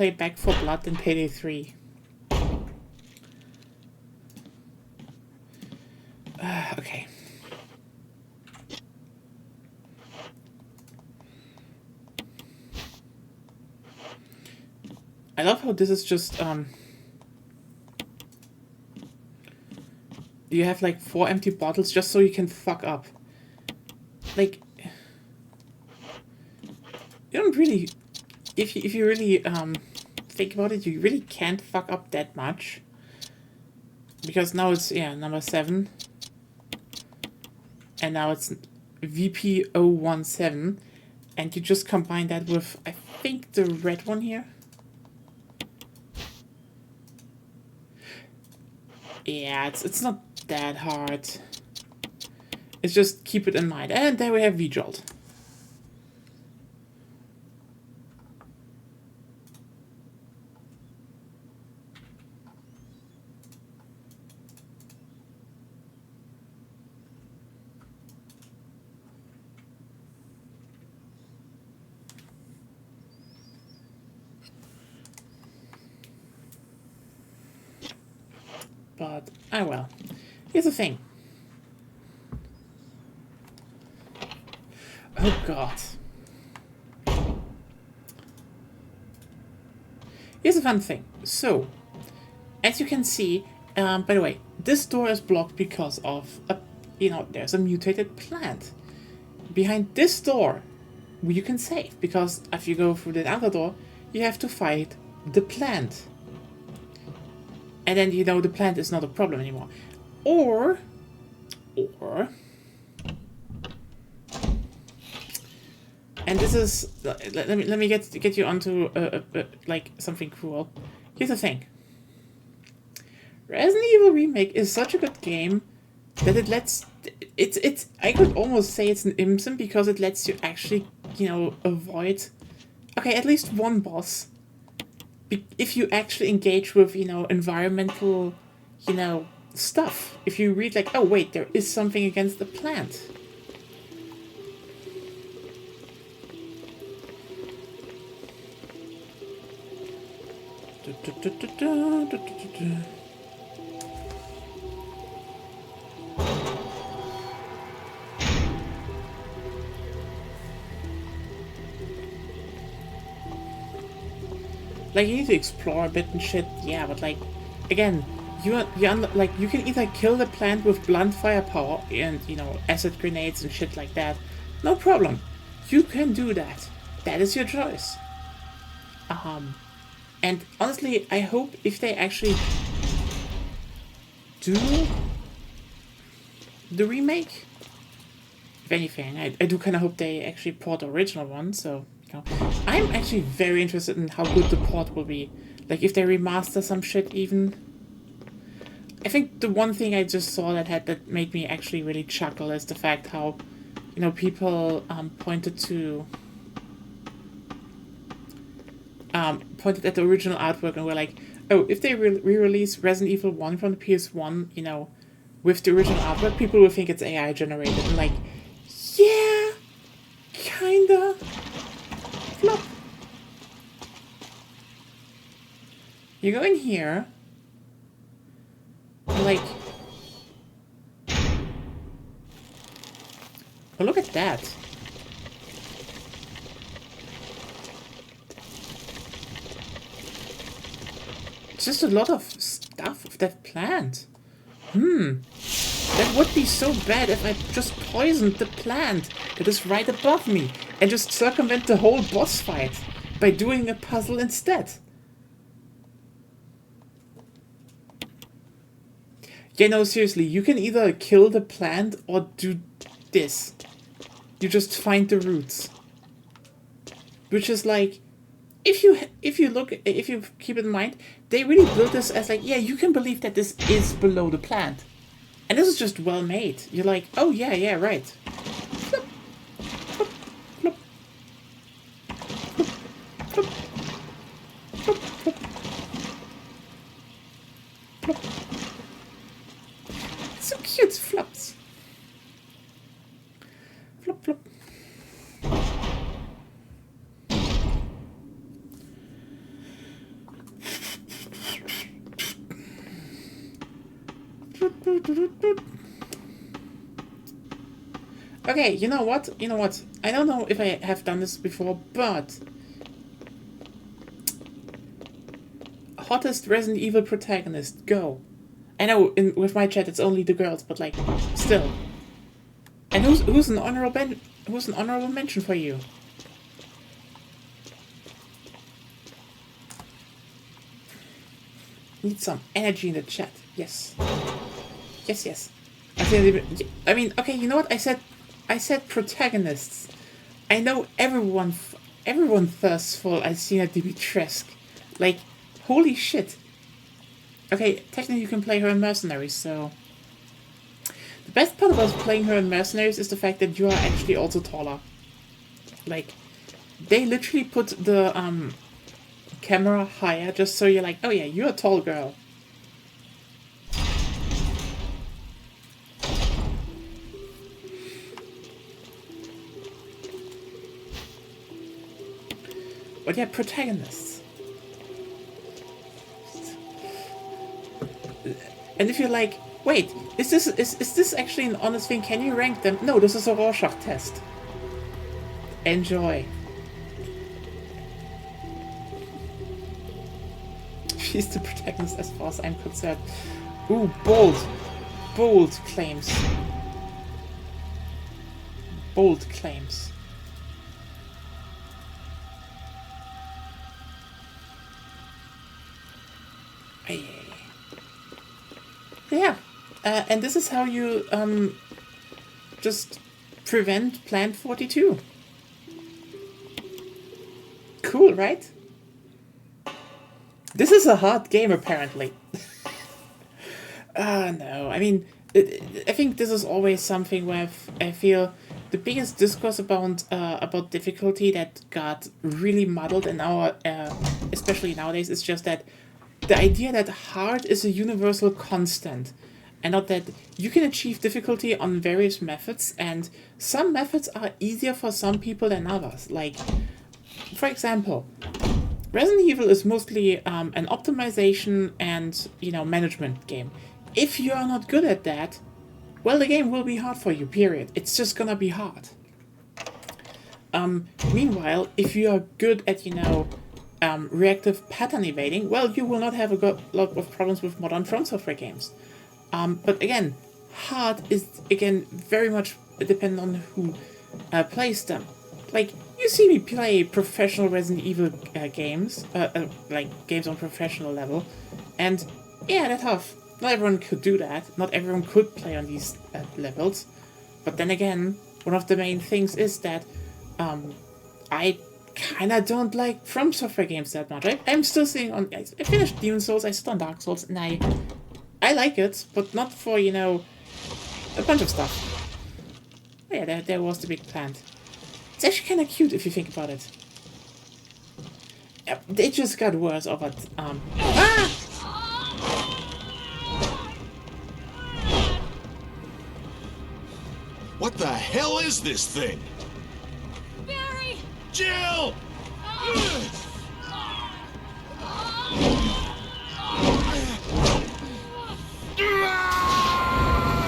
Speaker 1: Back for Blood than Payday 3. Okay. I love how this is just, you have like 4 empty bottles just so you can fuck up. Like, you don't really, if you really, think about it, you really can't fuck up that much. Because now it's, yeah, number 7. And now it's VP017. And you just combine that with, I think, the red one here. Yeah, it's not that hard. It's just keep it in mind. And there we have V-Jolt. But, oh well. Here's the thing. Oh god. Here's a fun thing. So, as you can see, by the way, this door is blocked because of there's a mutated plant. Behind this door, you can save, because if you go through the other door, you have to fight the plant. And then, the plant is not a problem anymore. Or, and this is, let me get you onto, like, something cool. Here's the thing. Resident Evil Remake is such a good game that it lets, I could almost say it's an IMSIM, because it lets you actually, avoid, okay, at least one boss. If you actually engage with, environmental, stuff. If you read like, oh wait, there is something against the plant. Like, you need to explore a bit and shit, yeah, but like, again, you can either kill the plant with blunt firepower and, acid grenades and shit like that. No problem. You can do that. That is your choice. And honestly, I hope if they actually do the remake, if anything, I do kind of hope they actually port the original one, so, I'm actually very interested in how good the port will be. Like, if they remaster some shit even. I think the one thing I just saw that made me actually really chuckle is the fact how, people pointed at the original artwork and were like, oh, if they re-release Resident Evil 1 from the PS1, with the original artwork, people will think it's AI generated. And like, yeah, kinda. Flop. You go in here, like, oh, look at that. It's just a lot of stuff of that plant. That would be so bad if I just poisoned the plant that is right above me and just circumvent the whole boss fight by doing a puzzle instead. Yeah, no, seriously, you can either kill the plant or do this. You just find the roots. Which is like, if you keep in mind, they really built this as like, yeah, you can believe that this is below the plant. And this is just well made. You're like, oh yeah, right. Flip, flip, flip, flip, flip, flip, flip. So cute, flops. Flop, flop. Okay, you know what? I don't know if I have done this before, but hottest Resident Evil protagonist. Go. I know with my chat it's only the girls, but like, still. And who's an honorable mention for you? Need some energy in the chat. Yes. Yes. I mean, okay, you know what? I said protagonists. I know everyone thirsts for Alcina Dimitrescu. Like, holy shit. Okay, technically you can play her in Mercenaries, so... The best part about playing her in Mercenaries is the fact that you are actually also taller. Like, they literally put the, camera higher just so you're like, oh yeah, you're a tall girl. But yeah, protagonists. And if you're like, wait, is this actually an honest thing? Can you rank them? No, this is a Rorschach test. Enjoy. She's the protagonist as far as I'm concerned. Ooh, bold. Bold claims. Bold claims. Yeah. And this is how you, just prevent Plant 42. Cool, right? This is a hard game, apparently. No. I mean, I think this is always something where I feel the biggest discourse about difficulty that got really muddled in our, especially nowadays, is just that the idea that hard is a universal constant, and not that you can achieve difficulty on various methods, and some methods are easier for some people than others. Like, for example, Resident Evil is mostly an optimization and, management game. If you are not good at that, well, the game will be hard for you, period. It's just gonna be hard. Meanwhile, if you are good at, reactive pattern evading, well, you will not have a lot of problems with modern From Software games. But again, hard is, again, very much dependent on who plays them. Like, you see me play professional Resident Evil games, like games on professional level, and yeah, they're tough. Not everyone could do that. Not everyone could play on these levels. But then again, one of the main things is that I kinda don't like From Software games that much. I'm still sitting on... I finished Demon Souls, I sit on Dark Souls, and I like it, but not for, a bunch of stuff. Oh yeah, there was the big plant. It's actually kinda cute if you think about it. It just got worse over...
Speaker 2: What the hell is this thing?
Speaker 3: Barry!
Speaker 2: Jill!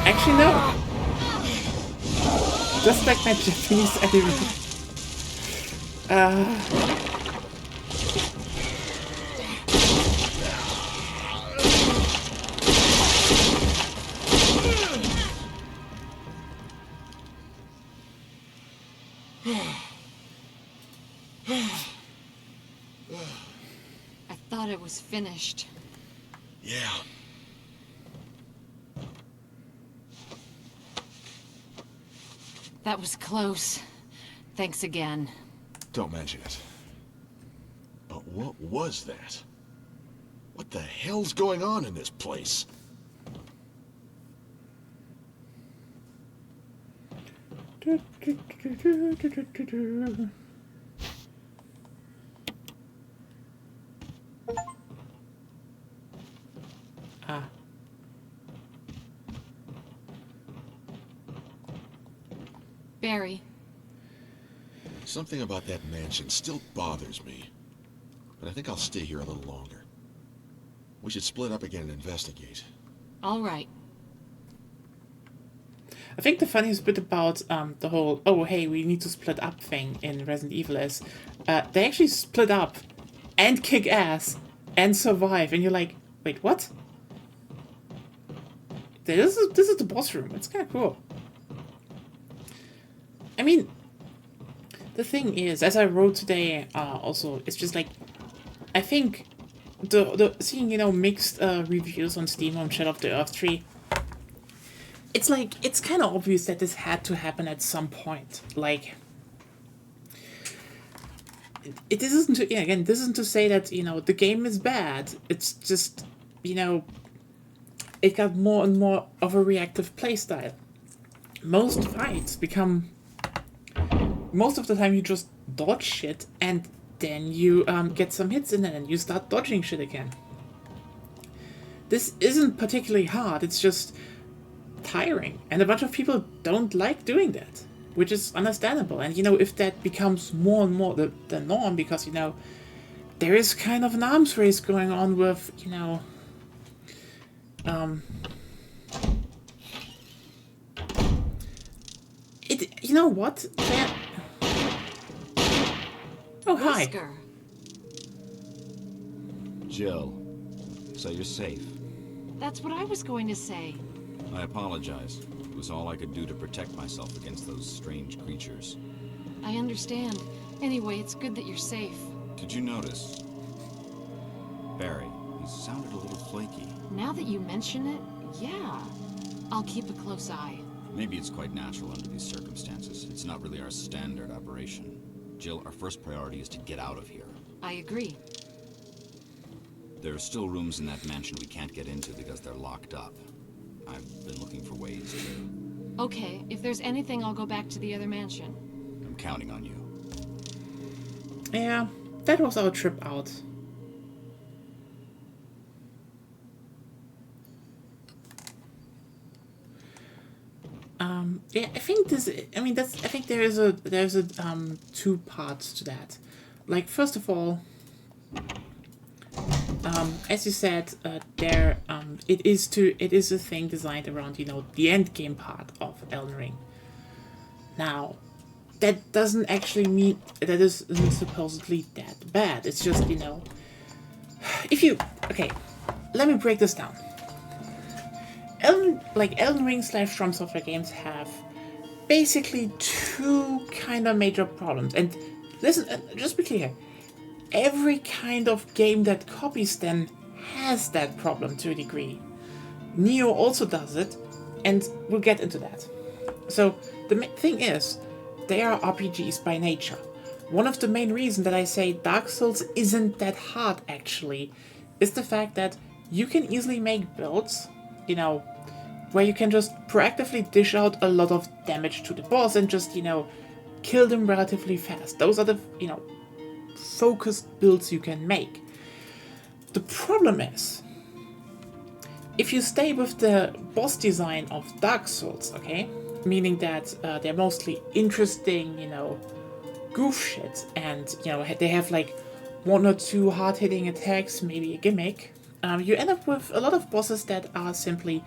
Speaker 1: Actually, no. Just like my Japanese anime.
Speaker 3: I thought it was finished.
Speaker 2: Yeah.
Speaker 3: That was close. Thanks again.
Speaker 2: Don't mention it. But what was that? What the hell's going on in this place?
Speaker 3: Barry.
Speaker 2: Something about that mansion still bothers me. But I think I'll stay here a little longer. We should split up again and investigate.
Speaker 3: All right.
Speaker 1: I think the funniest bit about the whole, oh hey, we need to split up thing in Resident Evil is they actually split up and kick ass and survive, and you're like, wait, what? This is the boss room. It's kind of cool. I mean, the thing is, as I wrote today, also, it's just like, I think the seeing mixed reviews on Steam on Shadow of the Earth 3, it's like it's kind of obvious that this had to happen at some point. Like, this isn't to again, this isn't to say that the game is bad. It's just it got more and more of a reactive playstyle. Most fights become, most of the time you just dodge shit and then you get some hits in it and you start dodging shit again. This isn't particularly hard, it's just tiring, and a bunch of people don't like doing that, which is understandable. And if that becomes more and more the norm, because there is kind of an arms race going on with it. You know what? Oh, hi.
Speaker 3: Wesker.
Speaker 5: Jill, so you're safe.
Speaker 3: That's what I was going to say.
Speaker 5: I apologize. It was all I could do to protect myself against those strange creatures.
Speaker 3: I understand. Anyway, it's good that you're safe.
Speaker 5: Did you notice? Barry, he sounded a little flaky.
Speaker 3: Now that you mention it, yeah. I'll keep a close eye.
Speaker 5: Maybe it's quite natural under these circumstances. It's not really our standard operation. Jill, our first priority is to get out of here.
Speaker 3: I agree.
Speaker 5: There are still rooms in that mansion we can't get into because they're locked up. I've been looking for ways to...
Speaker 3: Okay, if there's anything, I'll go back to the other mansion.
Speaker 5: I'm counting on you.
Speaker 1: Yeah, that was our trip out. Yeah, I think this. I mean, that's. I think there's a two parts to that. Like, first of all, as you said, it is a thing designed around the end game part of Elden Ring. Now, that doesn't actually mean that isn't supposedly that bad. It's just if you let me break this down. Elden Ring / From Software games have basically two kind of major problems. And listen, just be clear, every kind of game that copies them has that problem to a degree. Neo also does it, and we'll get into that. So the thing is, they are RPGs by nature. One of the main reasons that I say Dark Souls isn't that hard actually is the fact that you can easily make builds, where you can just proactively dish out a lot of damage to the boss and just, kill them relatively fast. Those are the, focused builds you can make. The problem is, if you stay with the boss design of Dark Souls, okay, meaning that they're mostly interesting, goof shit, and, they have like one or two hard-hitting attacks, maybe a gimmick, you end up with a lot of bosses that are simply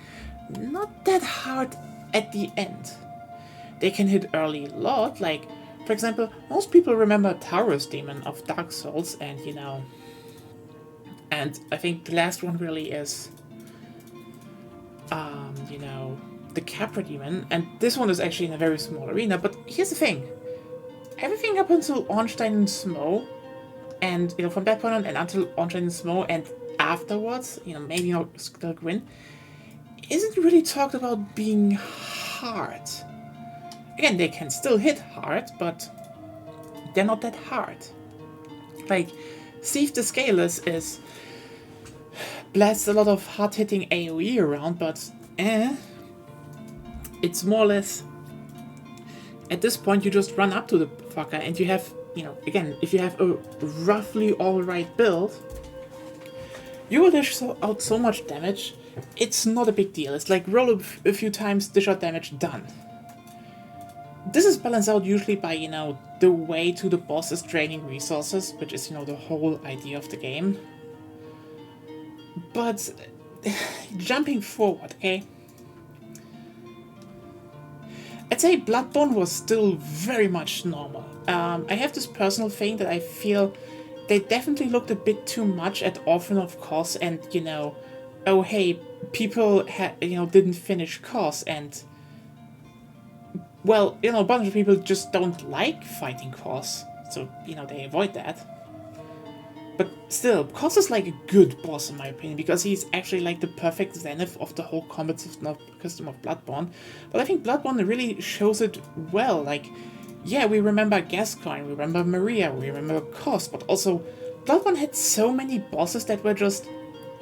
Speaker 1: not that hard at the end. They can hit early a lot, like, for example, most people remember Taurus Demon of Dark Souls, and and I think the last one really is, the Capra Demon, and this one is actually in a very small arena, but here's the thing. Everything up until Ornstein and Smough, and, from that point on, and until Ornstein and Smough, and afterwards, maybe not Skullgrin, isn't really talked about being hard. Again, they can still hit hard, but they're not that hard. Like, Thief the Scaleless blasts a lot of hard-hitting AoE around, but it's more or less, at this point you just run up to the fucker and you have, again, if you have a roughly alright build, you will dish out so much damage. It's not a big deal. It's like roll a few times, dish out damage, done. This is balanced out usually by, the way to the boss is draining resources, which is, the whole idea of the game. But, jumping forward, okay? I'd say Bloodborne was still very much normal. I have this personal thing that I feel they definitely looked a bit too much at Orphan of Kos and, you know, oh hey, people didn't finish Kos and, well, you know, a bunch of people just don't like fighting Kos, so, you know, they avoid that. But still, Kos is like a good boss in my opinion, because he's actually like the perfect zenith of the whole combat system of Bloodborne. But I think Bloodborne really shows it well, like, yeah, we remember Gascoigne, we remember Maria, we remember Kos, but also Bloodborne had so many bosses that were just,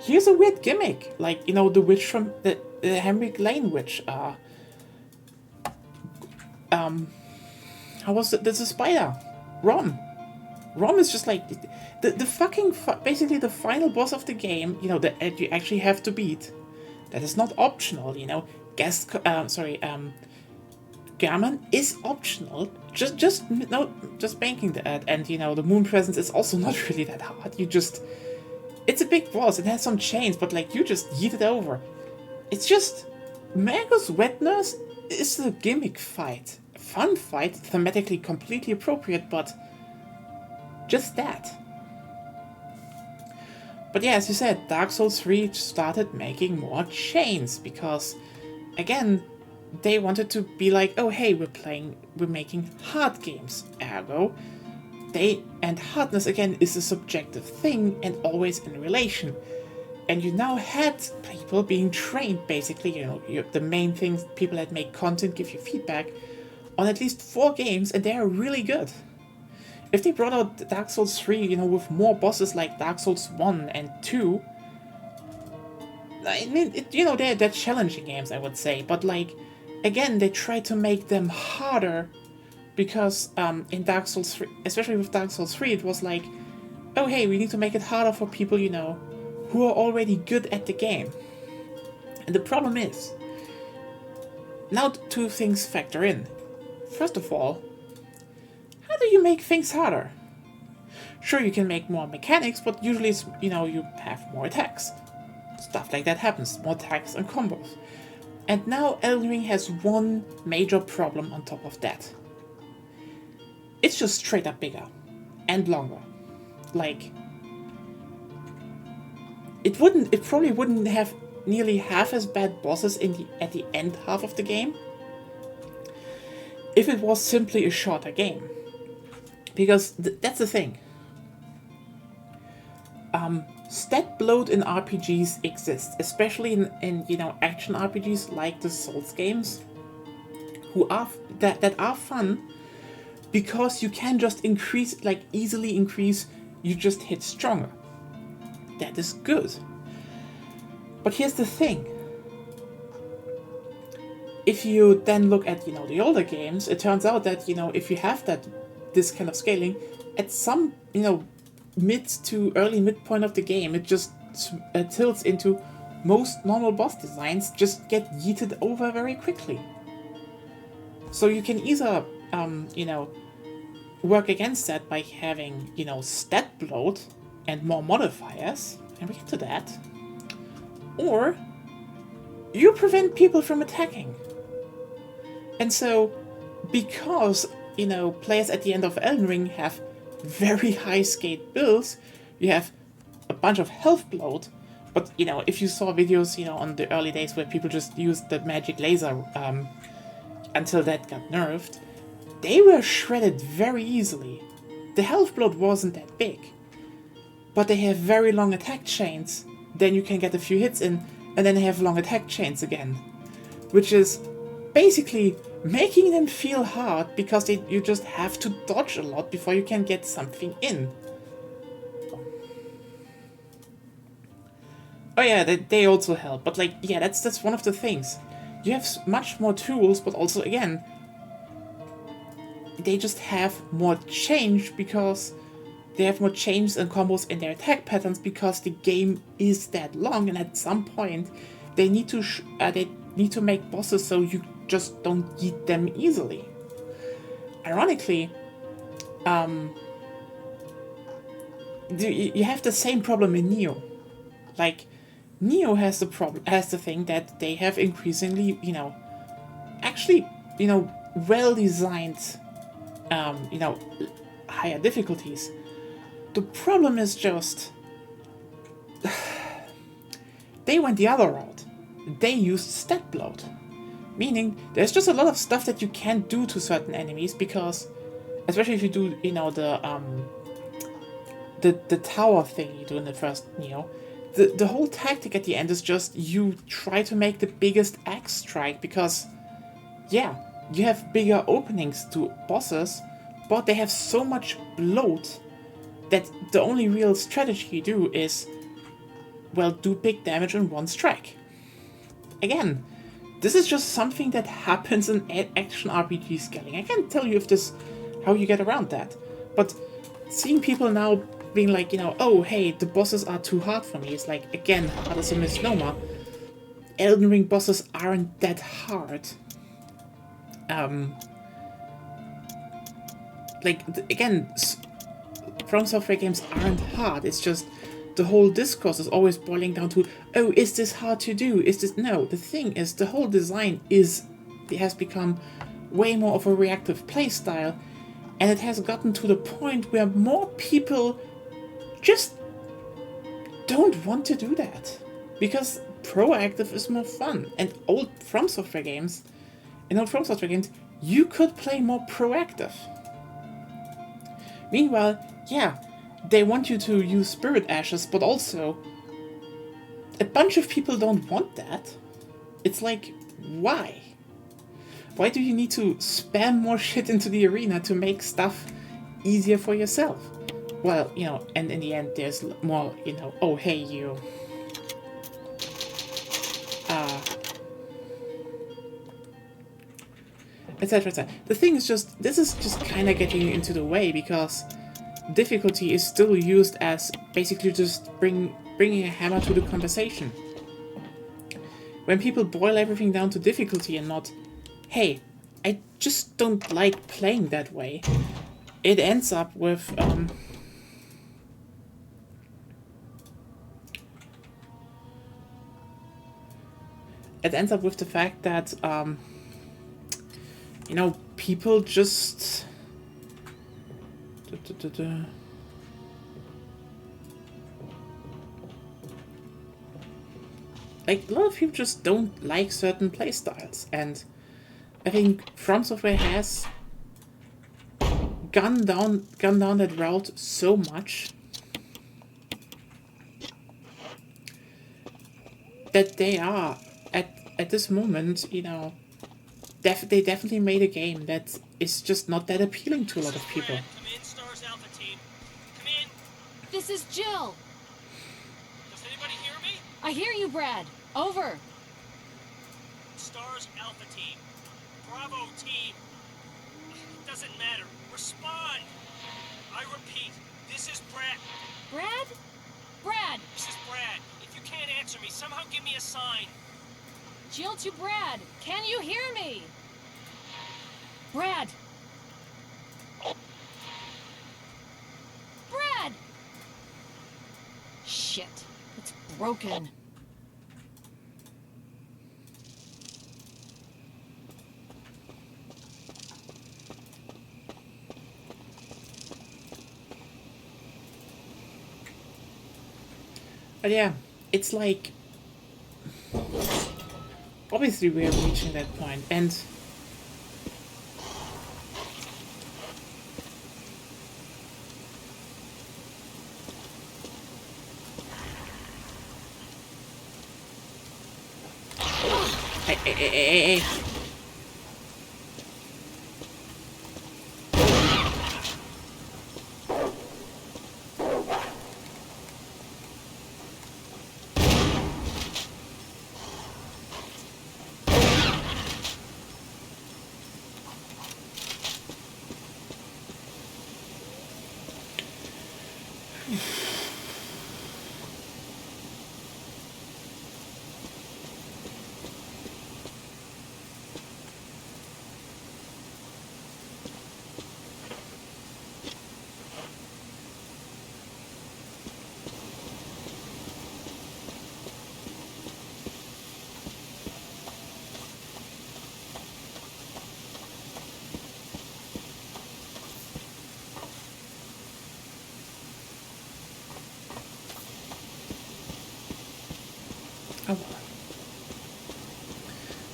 Speaker 1: here's a weird gimmick, like, you know, the witch from the Hemric Lane witch, how was it? There's a spider. Rom. Rom is just like the fucking basically the final boss of the game. You know that you actually have to beat. That is not optional. You know, Gammon is optional. Just banking that, and you know the Moon Presence is also not really that hard. It's a big boss. It has some chains, but like you just yeet it over. It's just Magus Wet Nurse is a gimmick fight. Fun fight, thematically completely appropriate, but just that. But yeah, as you said, Dark Souls 3 started making more chains because, again, they wanted to be like, oh hey, we're making hard games, ergo, and hardness again is a subjective thing and always in relation. And you now had people being trained, basically, you know, the main things, people that make content, give you feedback, on at least 4 games, and they are really good. If they brought out Dark Souls 3, you know, with more bosses like Dark Souls 1 and 2, I mean, they're challenging games, I would say, but like, again, they try to make them harder, because in Dark Souls 3, especially with Dark Souls 3, it was like, oh hey, we need to make it harder for people, you know, who are already good at the game. And the problem is, now 2 things factor in. First of all, how do you make things harder? Sure, you can make more mechanics, but usually it's, you know, you have more attacks. Stuff like that happens, more attacks and combos. And now Elden Ring has one major problem on top of that. It's just straight up bigger. And longer. Like, it probably wouldn't have nearly half as bad bosses at the end half of the game if it was simply a shorter game. Because that's the thing. Stat bloat in RPGs exists, especially in you know, action RPGs like the Souls games, that are fun because you can just easily increase, you just hit stronger. That is good. But here's the thing. If you then look at, you know, the older games, it turns out that, you know, if you have this kind of scaling, at some, you know, mid to early midpoint of the game, it just tilts into most normal boss designs just get yeeted over very quickly. So you can either, you know, work against that by having, you know, stat bloat and more modifiers, and we get to that, or you prevent people from attacking. And so, because, you know, players at the end of Elden Ring have very high skate builds, you have a bunch of health bloat, but, you know, if you saw videos, you know, on the early days where people just used the magic laser until that got nerfed, they were shredded very easily. The health bloat wasn't that big, but they have very long attack chains, then you can get a few hits in, and then they have long attack chains again, which is basically making them feel hard because you just have to dodge a lot before you can get something in. Oh yeah, they also help, but like, yeah, that's one of the things. You have much more tools, but also, again, they just have more change because they have more changes and combos in their attack patterns because the game is that long, and at some point they need to make bosses so you just don't eat them easily. Ironically, you have the same problem in Neo. Like, Neo has the thing that they have increasingly, you know, actually, you know, well designed, you know, higher difficulties. The problem is just they went the other route. They used stat bloat. Meaning, there's just a lot of stuff that you can't do to certain enemies because, especially if you do, the tower thing you do in the first Neo, the whole tactic at the end is just you try to make the biggest axe strike because, yeah, you have bigger openings to bosses, but they have so much bloat that the only real strategy you do is, well, do big damage in one strike. Again, this is just something that happens in action RPG scaling. I can't tell you if this how you get around that, but seeing people now being like, oh hey, the bosses are too hard for me, it's like, again, hard as a misnomer. Elden Ring bosses aren't that hard. From Software games aren't hard, it's just the whole discourse is always boiling down to, oh, is this hard to do? Is this... No, the thing is, the whole design has become way more of a reactive playstyle, and it has gotten to the point where more people just don't want to do that. Because proactive is more fun. And in old From Software games, you could play more proactive. Meanwhile, yeah, they want you to use spirit ashes, but also a bunch of people don't want that. It's like, why? Why do you need to spam more shit into the arena to make stuff easier for yourself? Well, and in the end there's more, oh hey you. Etc, etc. The thing is just, this is just kind of getting into the way because difficulty is still used as basically just bringing a hammer to the conversation. When people boil everything down to difficulty and not, hey, I just don't like playing that way, it ends up with the fact that people just like, a lot of people just don't like certain playstyles, and I think From Software has gone down that route so much that they are at this moment, they definitely made a game that is just not that appealing to a lot of people.
Speaker 6: Come in, Stars Alpha Team. Come in.
Speaker 3: This is Jill.
Speaker 6: Does anybody hear me?
Speaker 3: I hear you, Brad. Over.
Speaker 6: Stars Alpha Team. Bravo Team. It doesn't matter. Respond. I repeat, this is Brad.
Speaker 3: Brad? Brad!
Speaker 6: This is Brad. If you can't answer me, somehow give me a sign.
Speaker 3: Jill to Brad. Can you hear me? Brad! Brad! Shit. It's broken.
Speaker 1: But yeah, it's like, obviously we are reaching that point, and hey.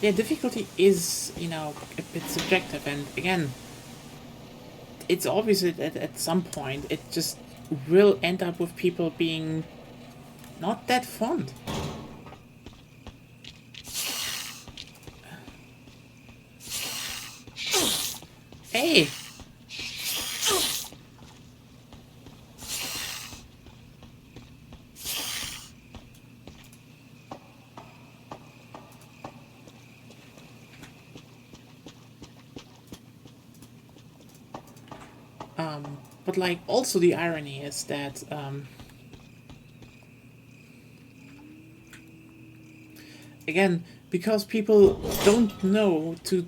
Speaker 1: yeah, difficulty is, you know, a bit subjective, and again, it's obvious that at some point it just will end up with people being not that fond. Hey! But like, also the irony is that again, because people don't know to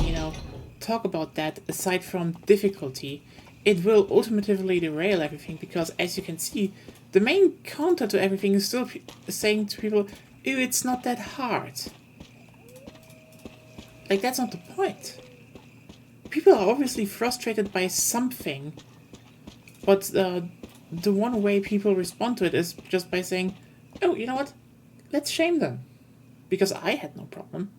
Speaker 1: you know, talk about that aside from difficulty, it will ultimately derail everything. Because as you can see, the main counter to everything is still saying to people, "Ew, it's not that hard." Like, that's not the point. People are obviously frustrated by something, but the one way people respond to it is just by saying, "Oh, you know what? Let's shame them." Because I had no problem.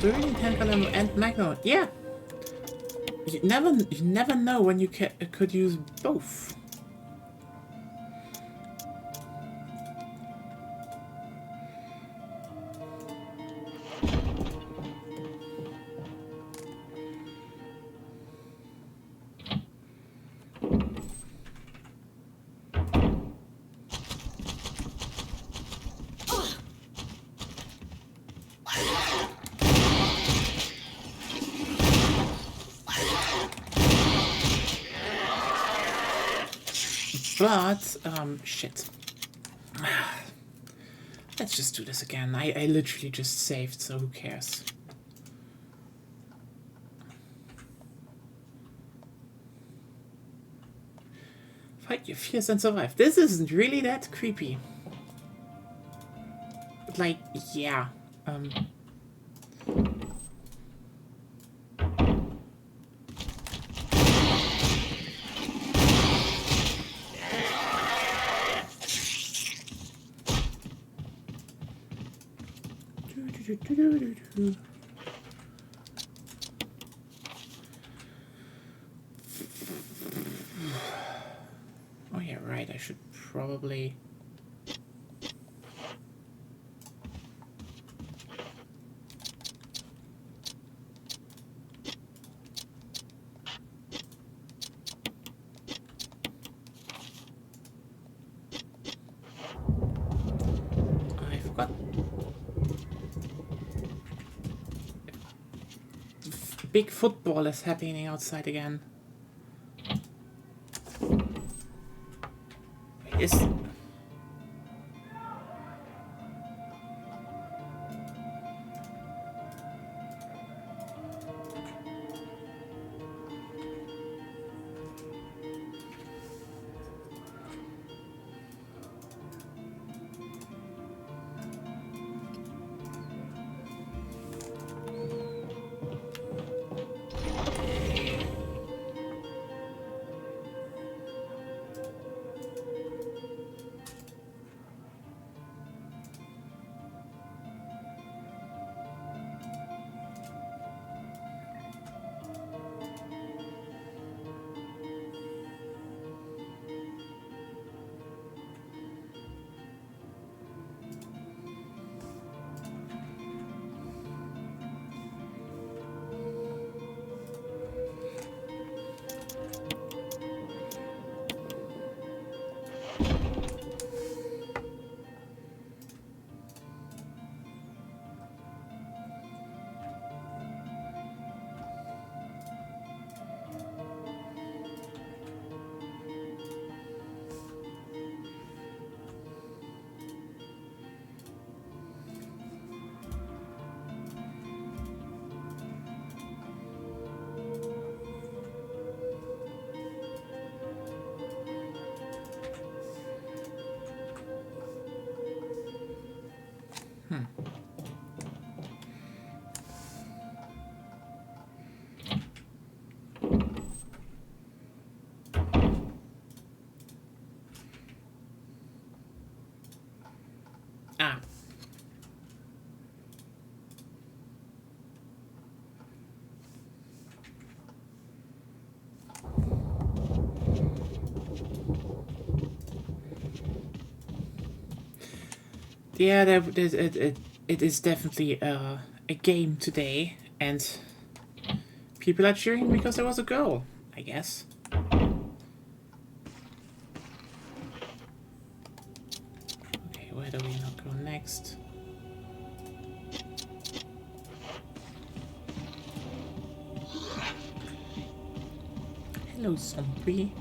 Speaker 1: Do you really intend on and Magno? Yeah. You never know when you could use both. But, shit. Let's just do this again. I literally just saved, so who cares? Fight your fears and survive. This isn't really that creepy. Like, yeah. Oh yeah, right. I should probably... I forgot. Big football is happening outside again. Is... Ah. Yeah, it is definitely a game today, and people are cheering because there was a goal, I guess. Okay, where do we not go next? Hello, zombie.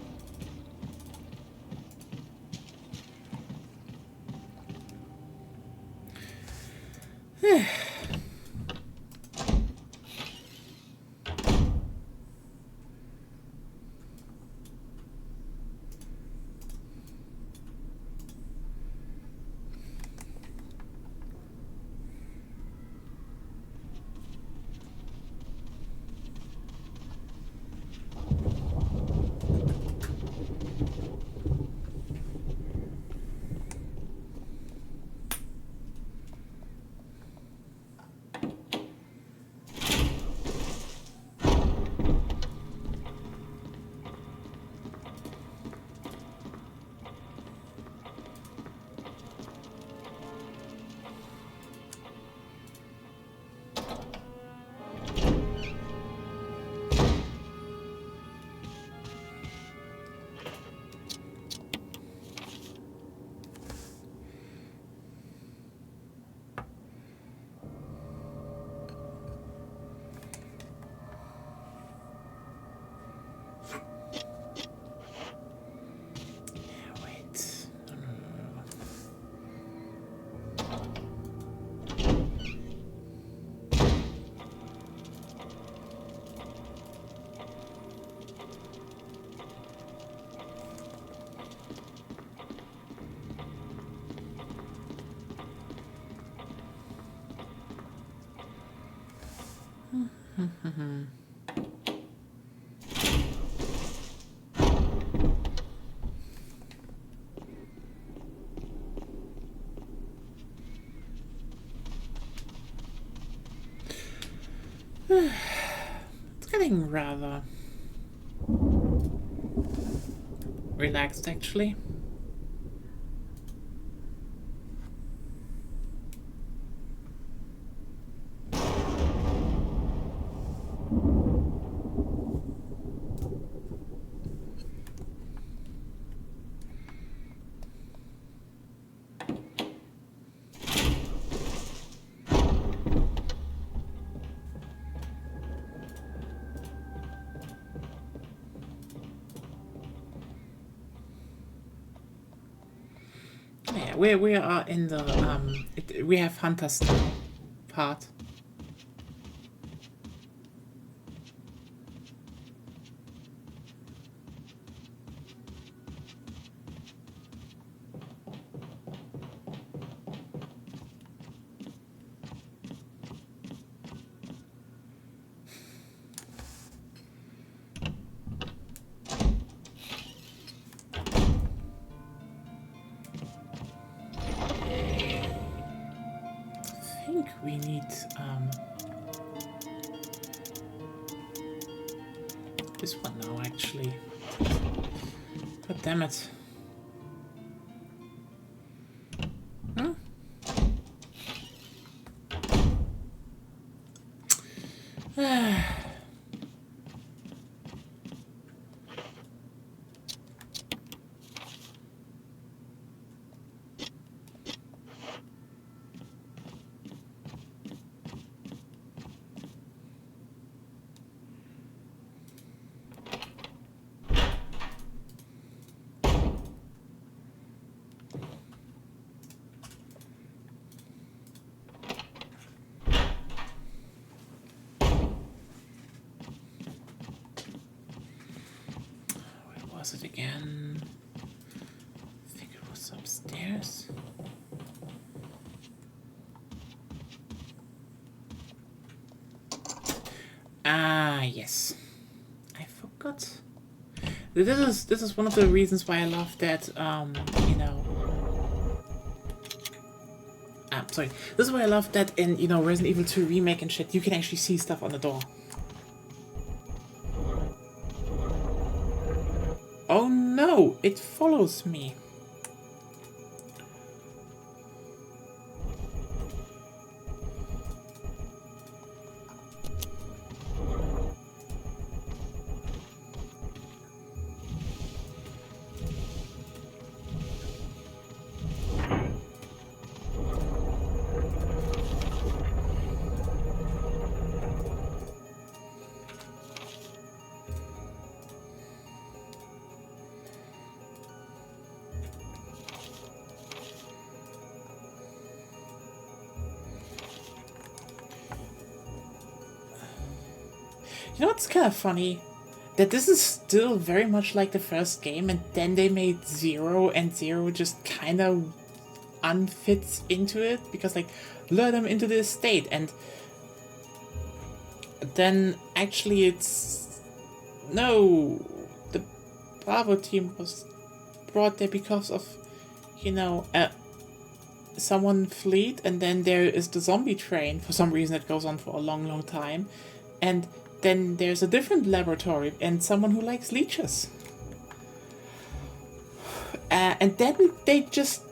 Speaker 1: It's getting rather relaxed, actually. Yeah, we are in the we have Hunter's part. I think we need this one now, actually. God damn it. Huh? Where was it again? I think it was upstairs. Ah, yes. I forgot. This is one of the reasons why I love that, you know. Sorry. This is why I love that in, you know, Resident Evil 2 Remake and shit, you can actually see stuff on the door. Oh no, it follows me. You know what's kind of funny? That this is still very much like the first game, and then they made Zero, and Zero just kind of unfits into it, because, like, lure them into the estate, and then actually it's... No! The Bravo team was brought there because of, you know, someone fled, and then there is the zombie train, for some reason it goes on for a long, long time, and then there's a different laboratory and someone who likes leeches. And then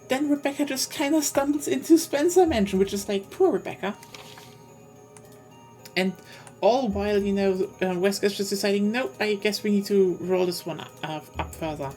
Speaker 1: then Rebecca just kind of stumbles into Spencer Mansion, which is like, poor Rebecca. And all while, you know, Wesker's just deciding, nope, I guess we need to roll this one up further.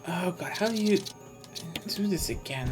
Speaker 1: Oh god, how do you do this again?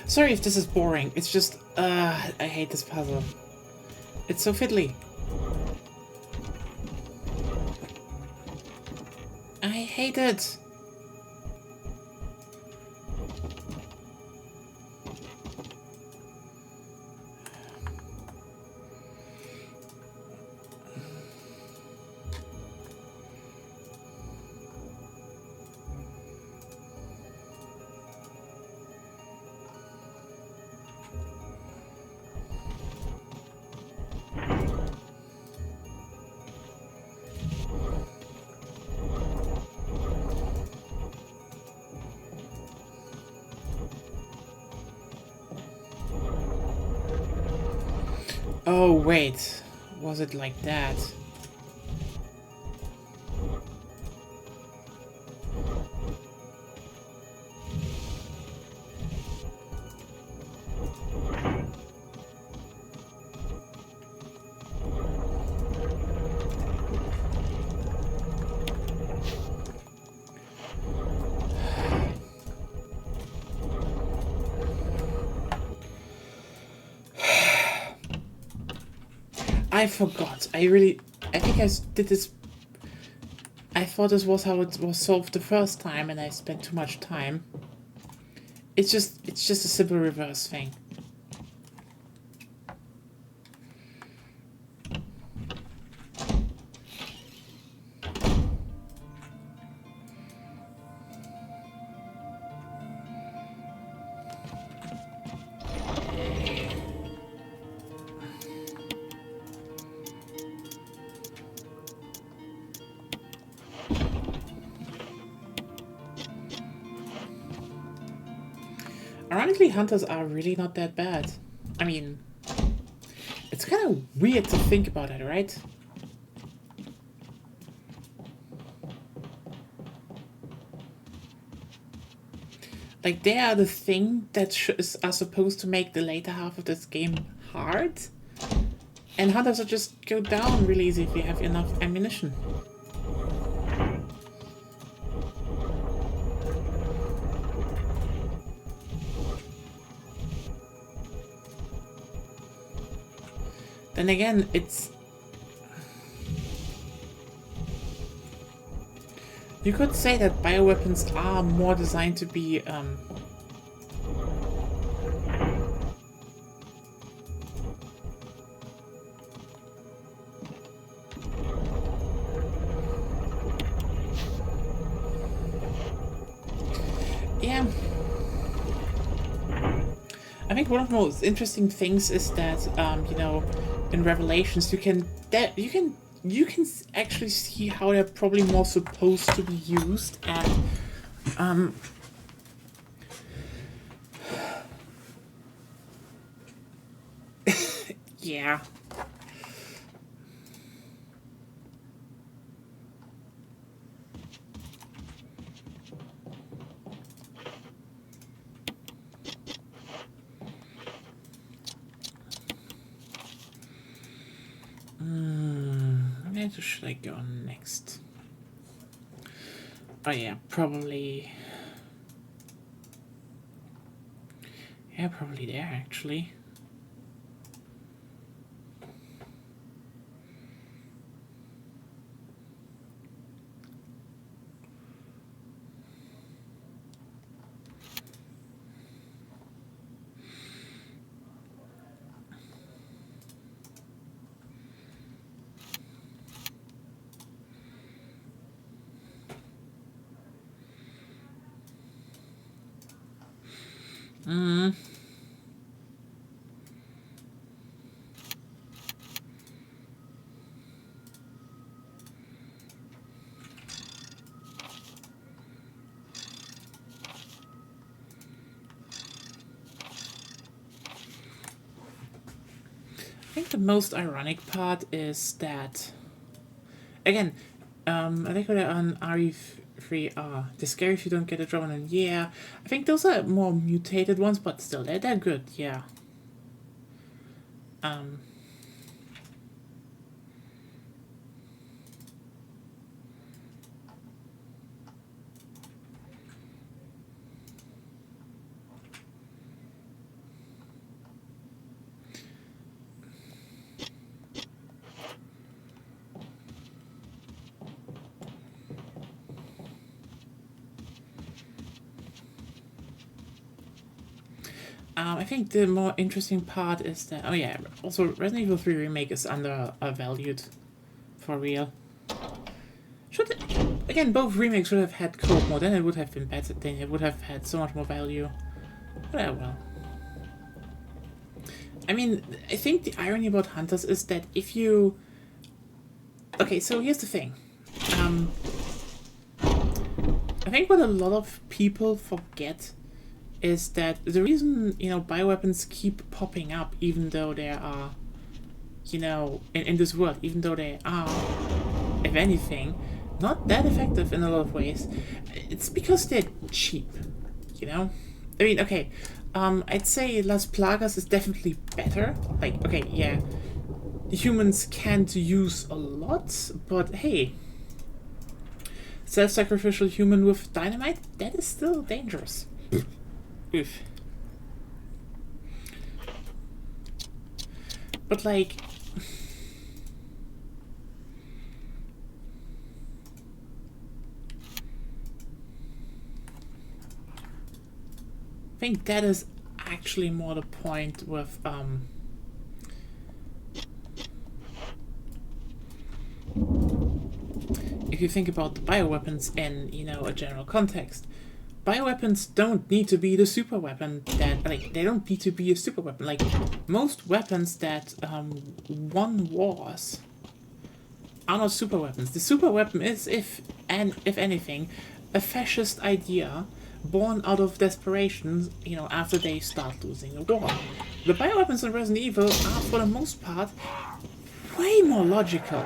Speaker 1: Sorry if this is boring. It's just, I hate this puzzle. It's so fiddly. I hate it. Oh, wait. Was it like that? I forgot. I think I did this. I thought this was how it was solved the first time, and I spent too much time. It's just a simple reverse thing. Ironically, hunters are really not that bad. I mean, it's kind of weird to think about it, right? Like, they are the thing that are supposed to make the later half of this game hard. And hunters will just go down really easy if you have enough ammunition. Then again, it's... You could say that bioweapons are more designed to be, I think one of the most interesting things is that you know, in Revelations you can actually see how they're probably more supposed to be used, and yeah. Where should I go next? Oh yeah, probably. Yeah, probably there actually. I think the most ironic part is that, again, I think we're on RE3R. They're scary if you don't get a drone, and yeah, I think those are more mutated ones, but still, they're good, yeah. I think the more interesting part is that, oh yeah, also Resident Evil 3 Remake is undervalued, for real. Again, both remakes should have had co-op mode, then it would have been better, then it would have had so much more value. But well. I mean, I think the irony about Hunters is that if you... Okay, so here's the thing. I think what a lot of people forget is that the reason, you know, bioweapons keep popping up even though there are, you know, in this world, even though they are, if anything, not that effective in a lot of ways, it's because they're cheap, you know? I mean, okay, I'd say Las Plagas is definitely better. Like, okay, yeah, humans can't use a lot, but hey, self-sacrificial human with dynamite, that is still dangerous. Oof. But like, I think that is actually more the point with if you think about the bioweapons in, you know, a general context. Bioweapons don't need to be the super weapon that, like, they don't need to be a super weapon. Like, most weapons that won wars are not super weapons. The super weapon is, if anything, a fascist idea born out of desperation, you know, after they start losing a war. The bioweapons in Resident Evil are, for the most part, way more logical.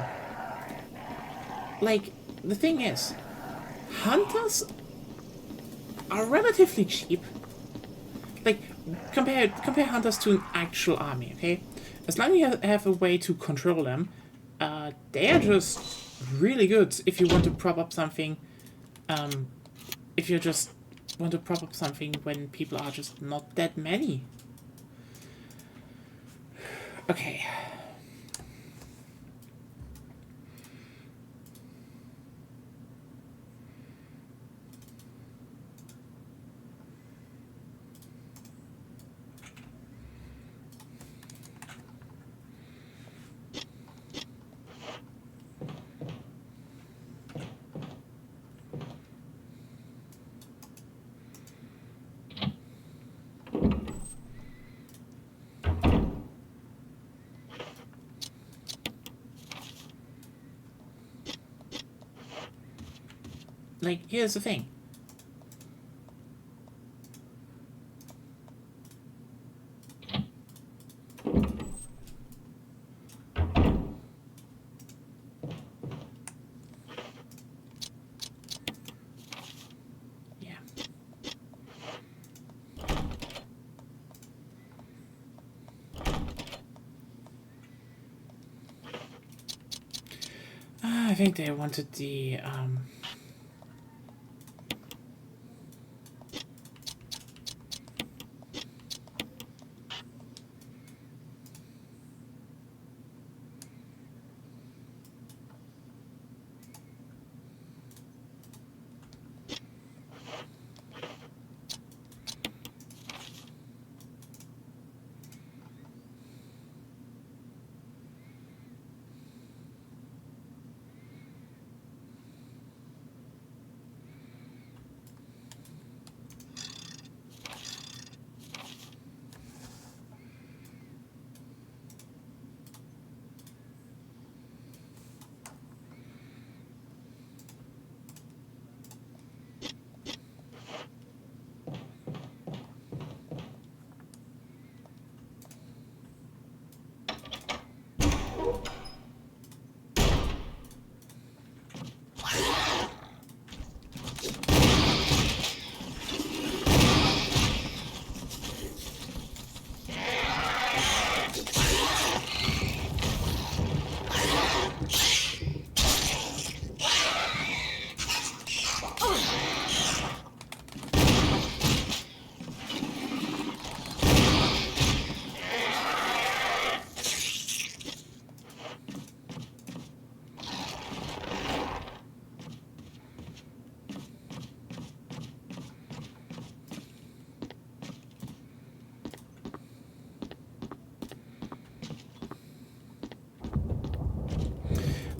Speaker 1: Like, the thing is, hunters are relatively cheap. Like, compare hunters to an actual army, okay? As long as you have a way to control them, they are just really good if you want to prop up something, if you just want to prop up something when people are just not that many. Okay. Like, here's the thing. Yeah. I think they wanted the,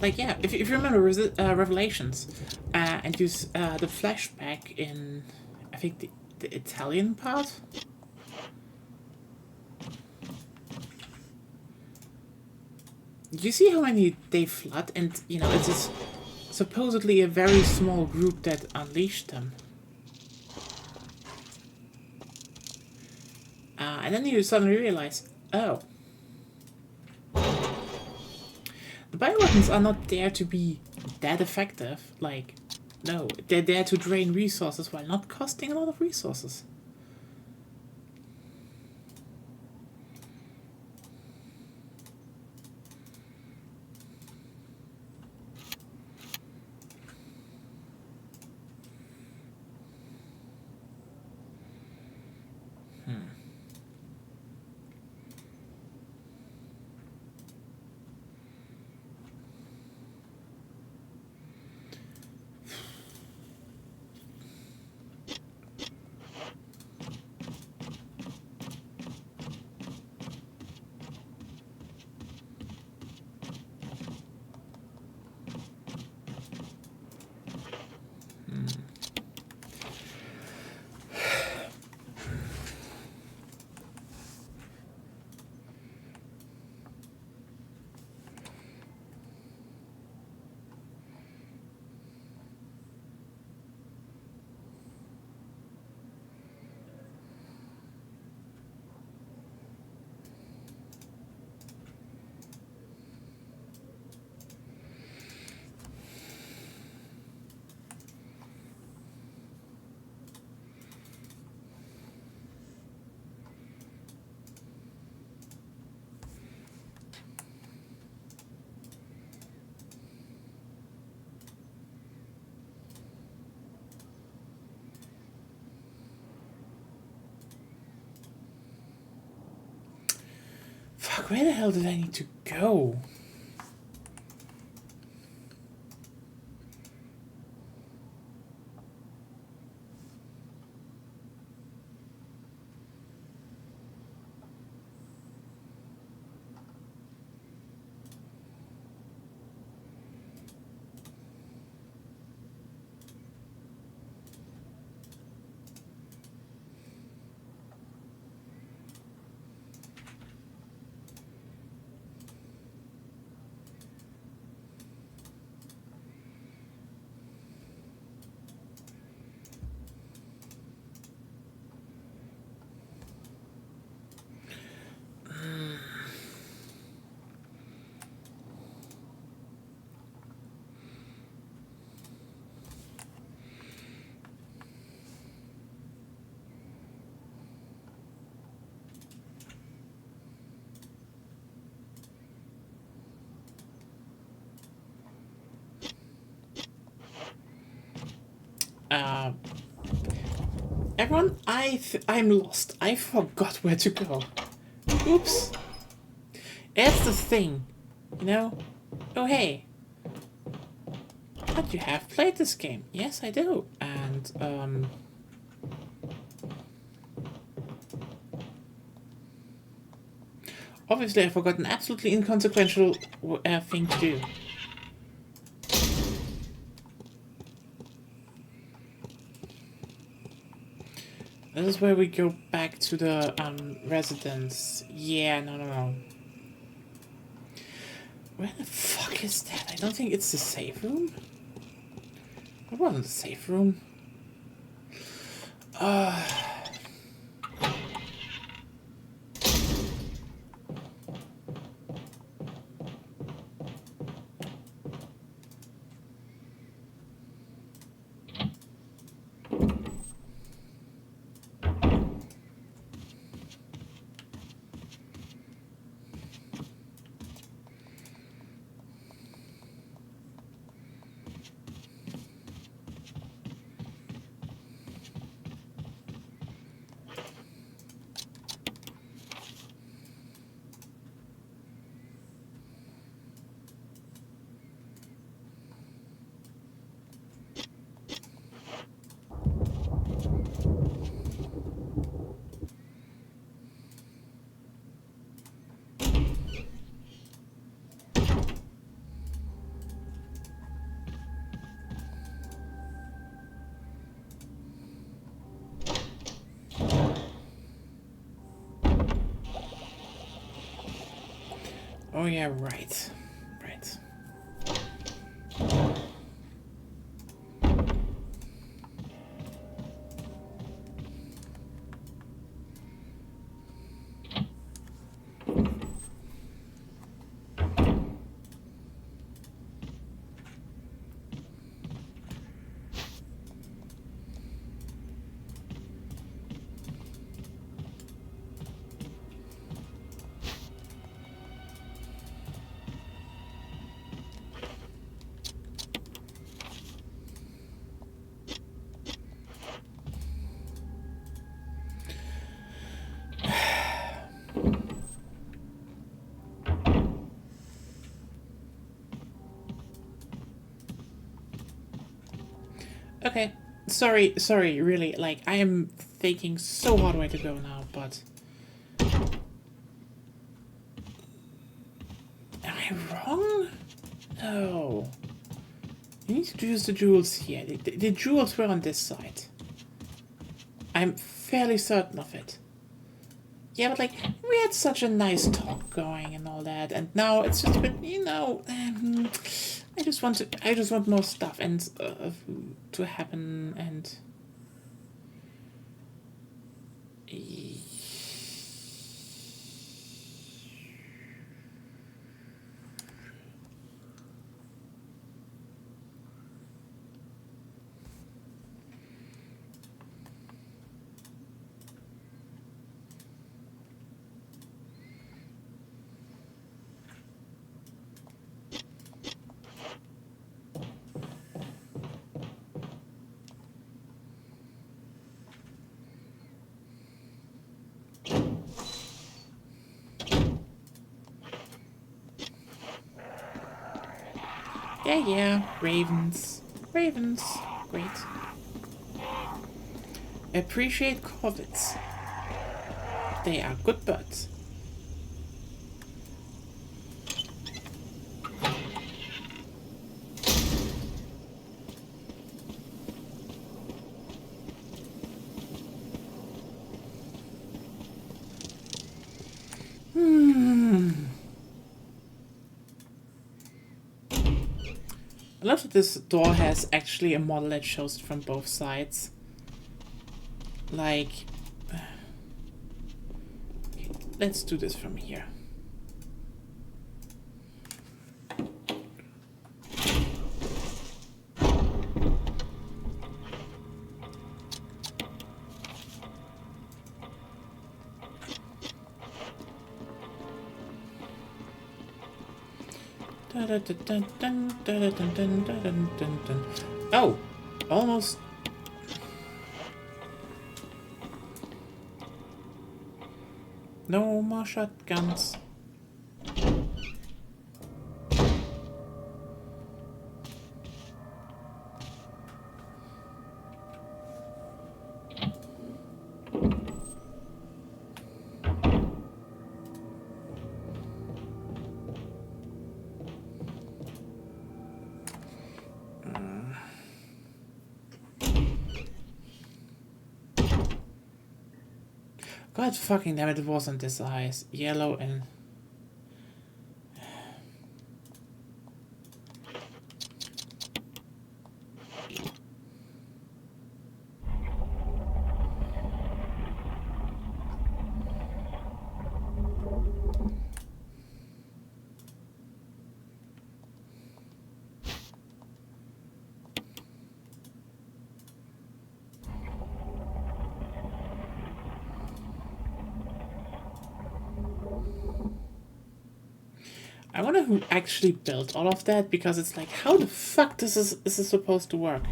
Speaker 1: like, yeah, if you remember Revelations, and use the flashback in, I think, the Italian part. You see how many they flood, and it's this supposedly a very small group that unleashed them. And then you suddenly realize, oh, the bioweapons are not there to be that effective. Like, no, they're there to drain resources while not costing a lot of resources. Fuck, where the hell did I need to go? Everyone, I'm lost. I forgot where to go. Oops. That's the thing, you know? Oh, hey. But you have played this game. Yes, I do. And, obviously, I forgot an absolutely inconsequential thing to do. This is where we go back to the residence. Yeah, no. Where the fuck is that? I don't think it's the safe room. It wasn't the safe room. Oh yeah, right. Right. Okay. Sorry, really. Like, I am thinking so hard where to go now, but... Am I wrong? No. You need to use the jewels here. The jewels were on this side. I'm fairly certain of it. Yeah, but like, we had such a nice talk going and all that, and now it's just a bit, you know, I just want more stuff and to happen and. Yeah, ravens. Ravens. Great. Appreciate corvids. They are good birds. I love that this door has actually a model that shows it from both sides. Like, let's do this from here. Oh, almost No more shotguns. God fucking damn it, it wasn't this eyes. Yellow and... I wonder who actually built all of that, because it's like, how the fuck this is supposed to work?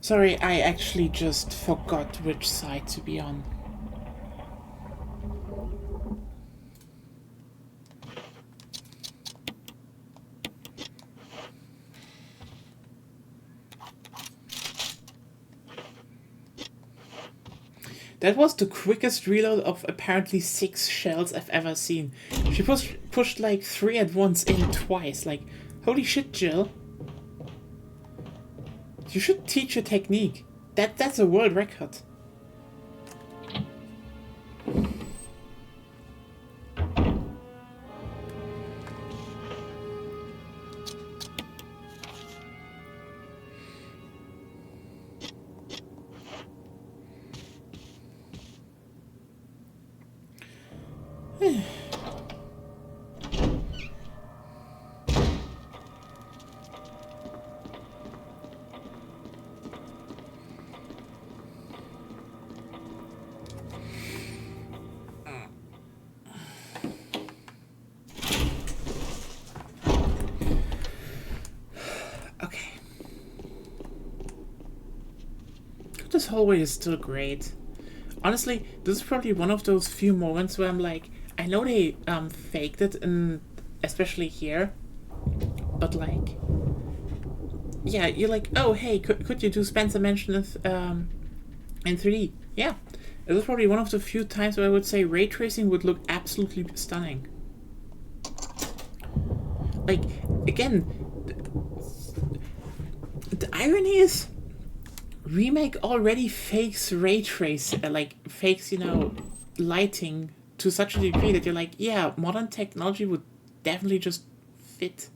Speaker 1: Sorry, I actually just forgot which side to be on. That was the quickest reload of apparently 6 shells I've ever seen. She pushed like 3 at once in twice. Like, holy shit, Jill. You should teach a technique. That's a world record. Okay. This hallway is still great. Honestly, this is probably one of those few moments where I'm like, I know they faked it, and especially here, but like, yeah, you're like, oh hey, could you do Spencer Mansion in 3D? Yeah, it was probably one of the few times where I would say ray tracing would look absolutely stunning. Like, again, the irony is, Remake already fakes ray trace, fakes, you know, lighting to such a degree that you're like, yeah, modern technology would definitely just fit.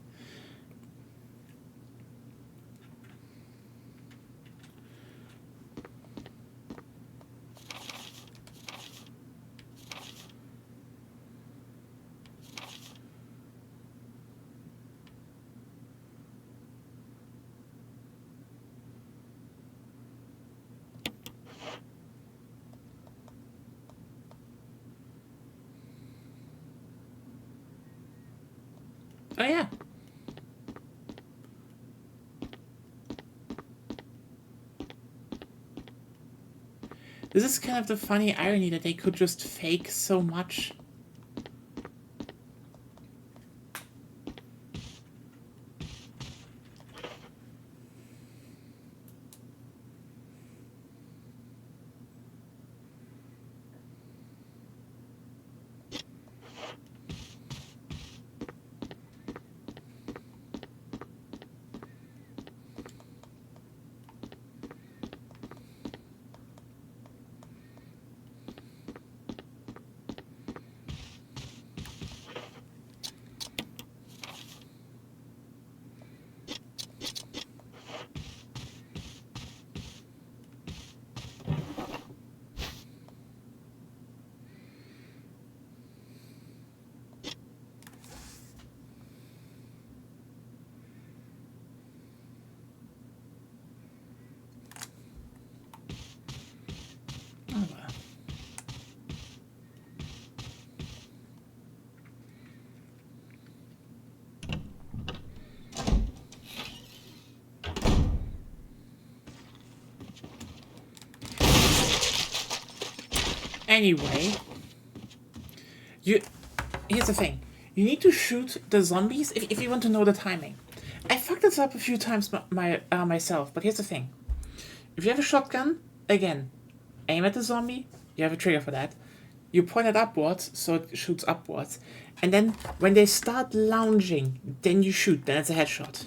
Speaker 1: Oh yeah. This is kind of the funny irony that they could just fake so much. Anyway, here's the thing. You need to shoot the zombies if you want to know the timing. I fucked this up a few times myself, but here's the thing. If you have a shotgun, again, aim at the zombie, you have a trigger for that. You point it upwards, so it shoots upwards. And then, when they start lounging, then you shoot, then it's a headshot.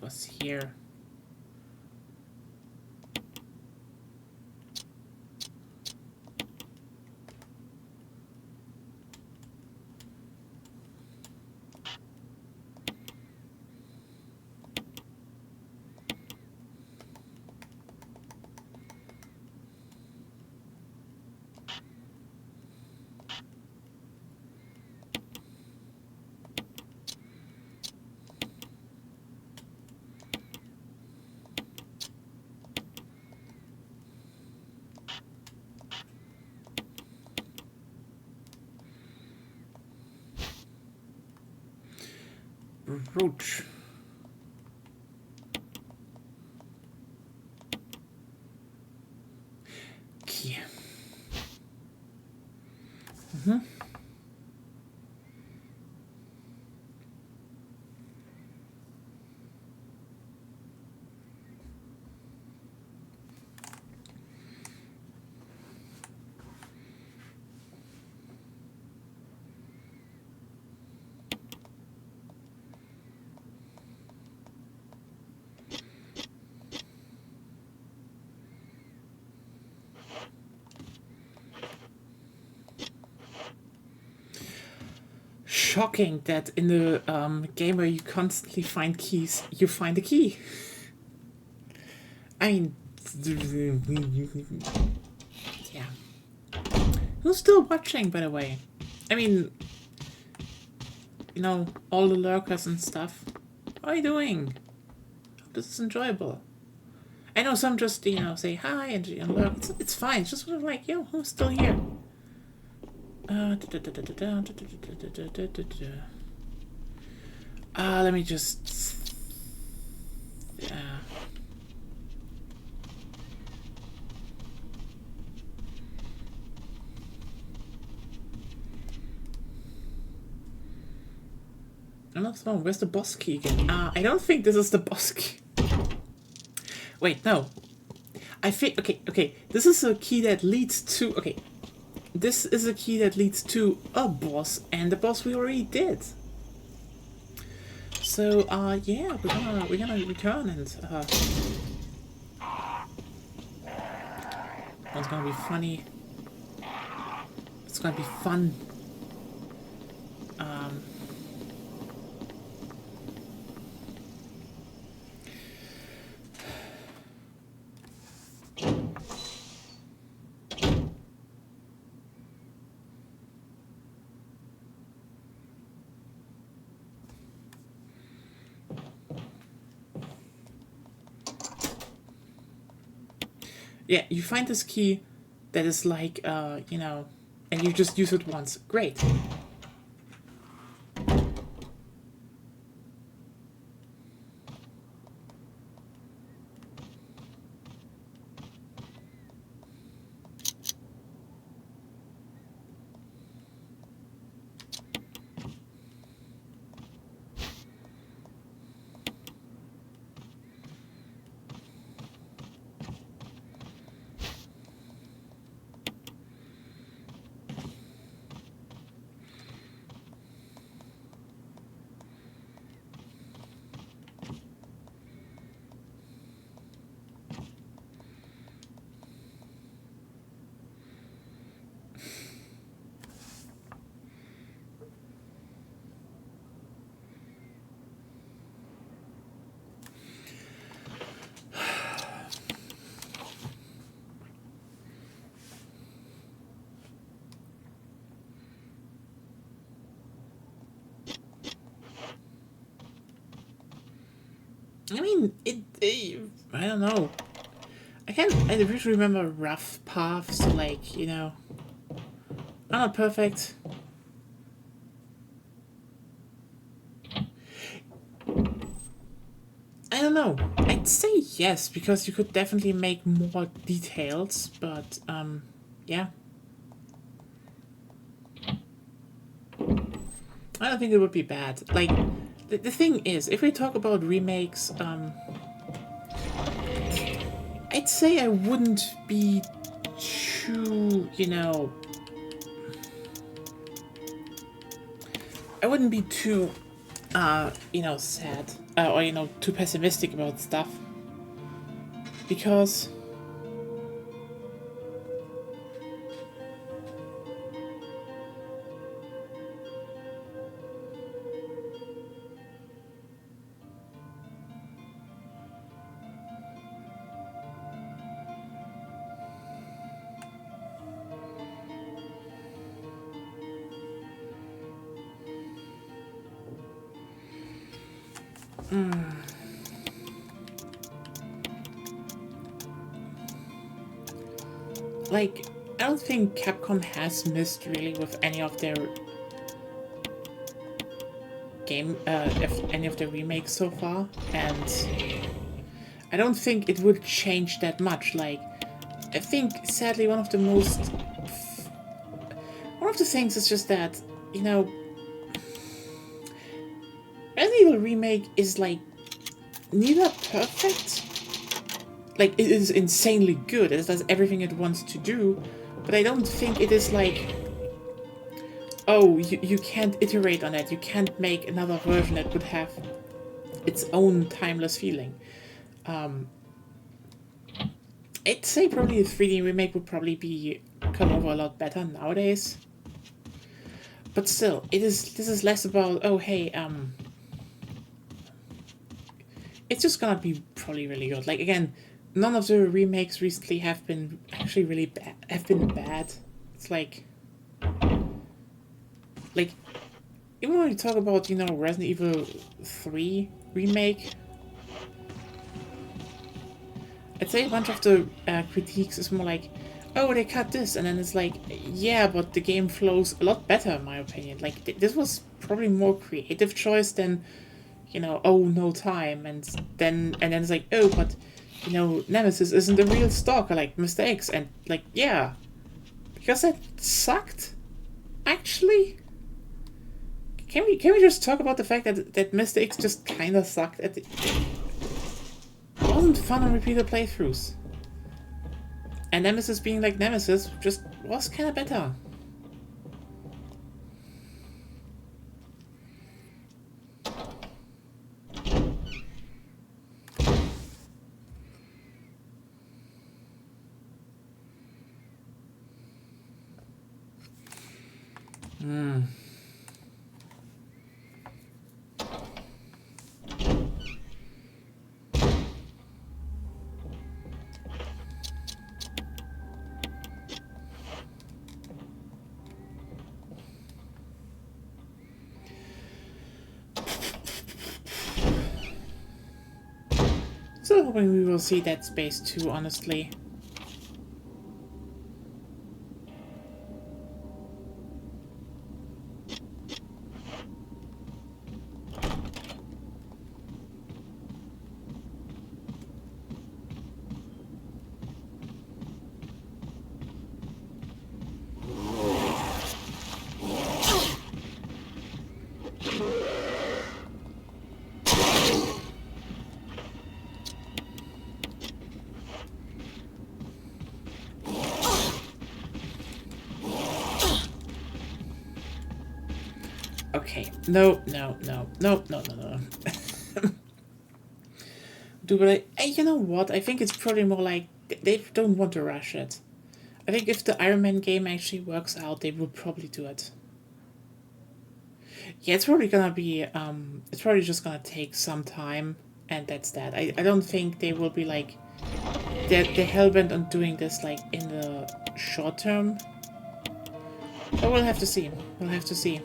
Speaker 1: Was here. Roach. Key. Shocking that in the game where you constantly find keys, you find a key. I mean, yeah. Who's still watching, by the way? I mean, you know, all the lurkers and stuff. How are you doing? Hope this is enjoyable. I know some just, you know, say hi and lurk. It's fine. It's just sort of like, yo, who's still here? Let me just... where's the boss key again? I don't think this is the boss key. Wait, no. I think... Okay. This is a key that leads to... Okay. This is a key that leads to a boss, and the boss we already did. So, yeah, we're gonna return and, it's gonna be funny. It's gonna be fun. Yeah, you find this key that is like, you know, and you just use it once. Great. I mean, I don't know. I really remember rough paths, like, you know, are not perfect. I don't know. I'd say yes, because you could definitely make more details, but, yeah. I don't think it would be bad. Like, the thing is, if we talk about remakes, I'd say I wouldn't be too, you know... I wouldn't be too, you know, sad. Or, you know, too pessimistic about stuff. Because... like, I don't think Capcom has missed really with any of their any of their remakes so far, and I don't think it would change that much. Like, I think sadly one of the things is just that, you know, Resident Evil Remake is like neither perfect. Like, it is insanely good. It does everything it wants to do, but I don't think it is like, oh, you can't iterate on it. You can't make another version that would have its own timeless feeling. I'd say probably a 3D remake would probably come over a lot better nowadays. But still, this is less about, oh hey, it's just gonna be probably really good. Like, again, none of the remakes recently have been actually really bad. It's like even when we talk about, you know, Resident Evil 3 remake, I'd say a bunch of the critiques is more like, oh, they cut this, and then it's like, yeah, but the game flows a lot better in my opinion. Like, this was probably more creative choice than, you know, oh, no time, and then it's like, oh, but, you know, Nemesis isn't a real stalker like Mr. X, and like, yeah, because that sucked, actually. Can we just talk about the fact that Mr. X just kinda sucked at the... It wasn't fun on repeated playthroughs. And Nemesis being like Nemesis just was kinda better. Still hoping we will see Dead Space 2, honestly. Okay, no. Dude, but you know what? I think it's probably more like they don't want to rush it. I think if the Iron Man game actually works out, they will probably do it. Yeah, it's probably gonna be, it's probably just gonna take some time, and that's that. I don't think they will be like, they're hellbent on doing this, like, in the short term. But we'll have to see. We'll have to see.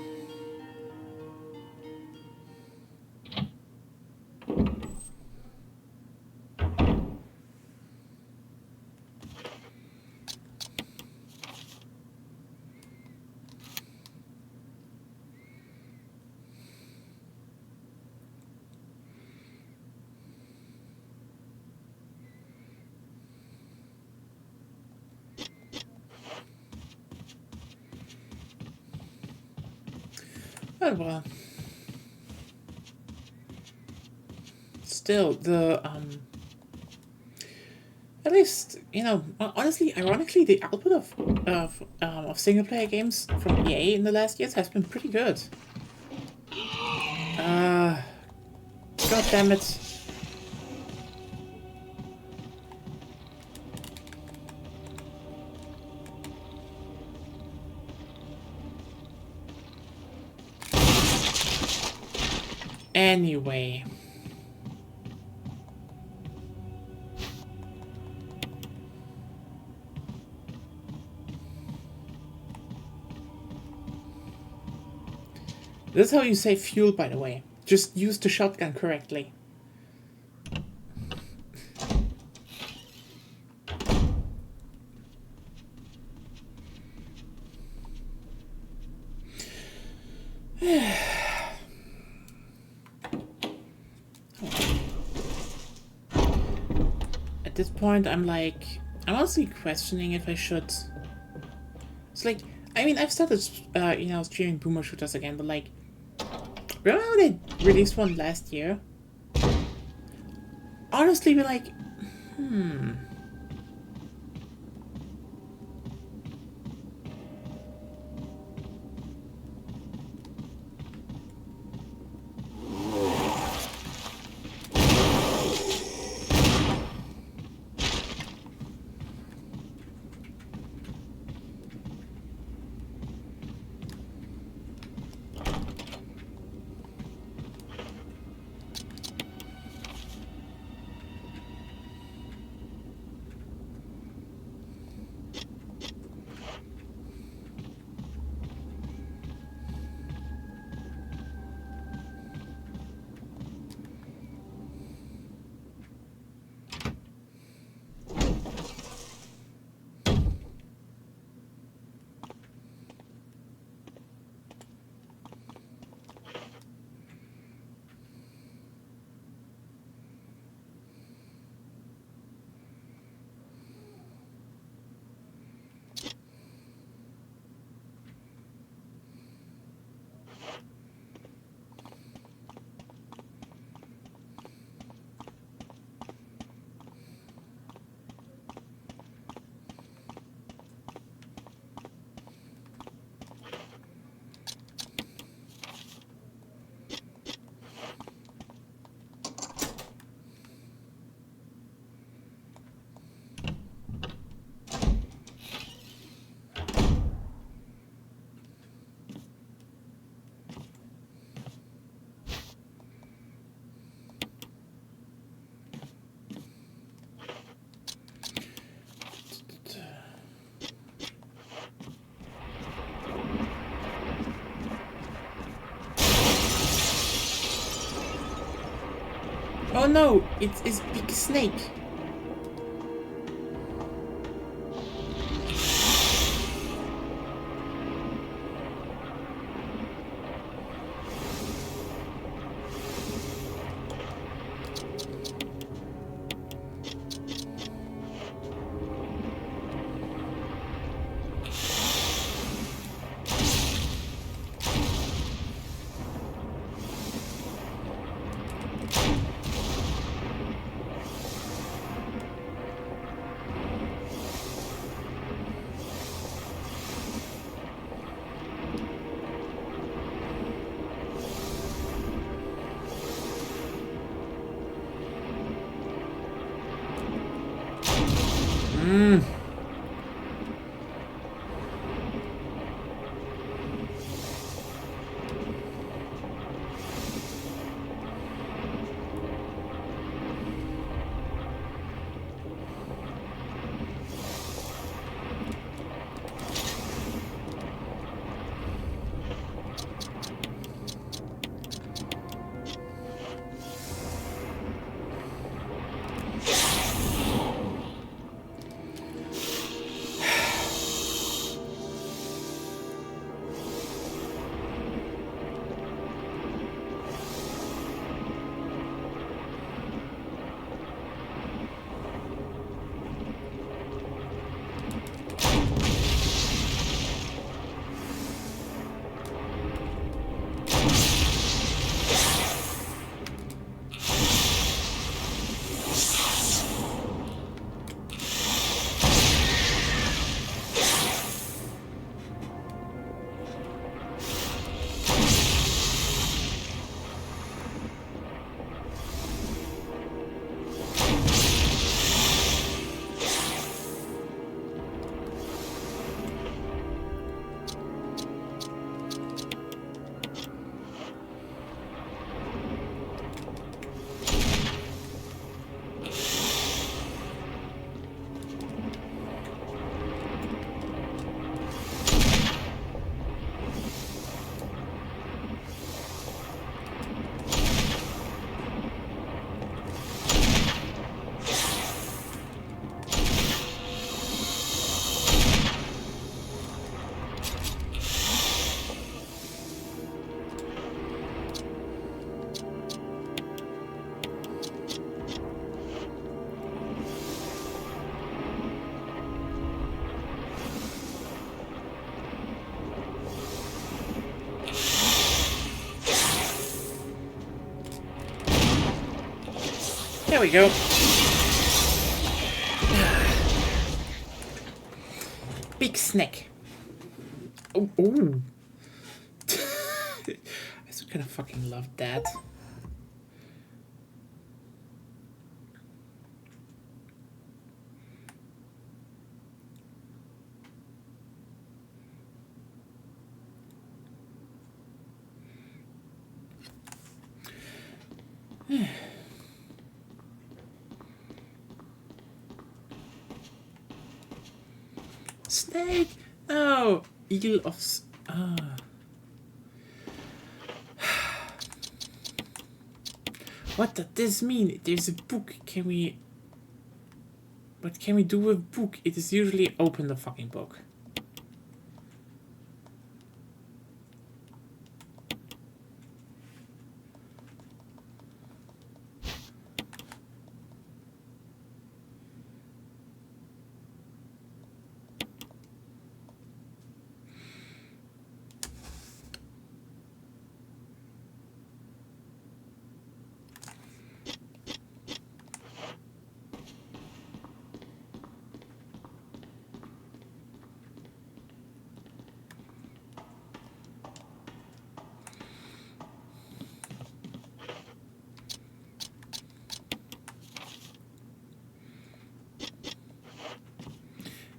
Speaker 1: Oh well. Still, the at least, you know, honestly, ironically, the output of single player games from EA in the last years has been pretty good. God damn it. Anyway. This is how you save fuel, by the way. Just use the shotgun correctly. At this point, I'm honestly questioning if I should. It's like, I mean, I've started, you know, streaming boomer shooters again, but like, remember how they released one last year? Honestly, be like, oh no, it's Big Snake. There we go. Big snack. Oh, ooh. I still kind of fucking love that. Snake! No! Eel of... What does this mean? There's a book. Can we... What can we do with book? It is usually open the fucking book.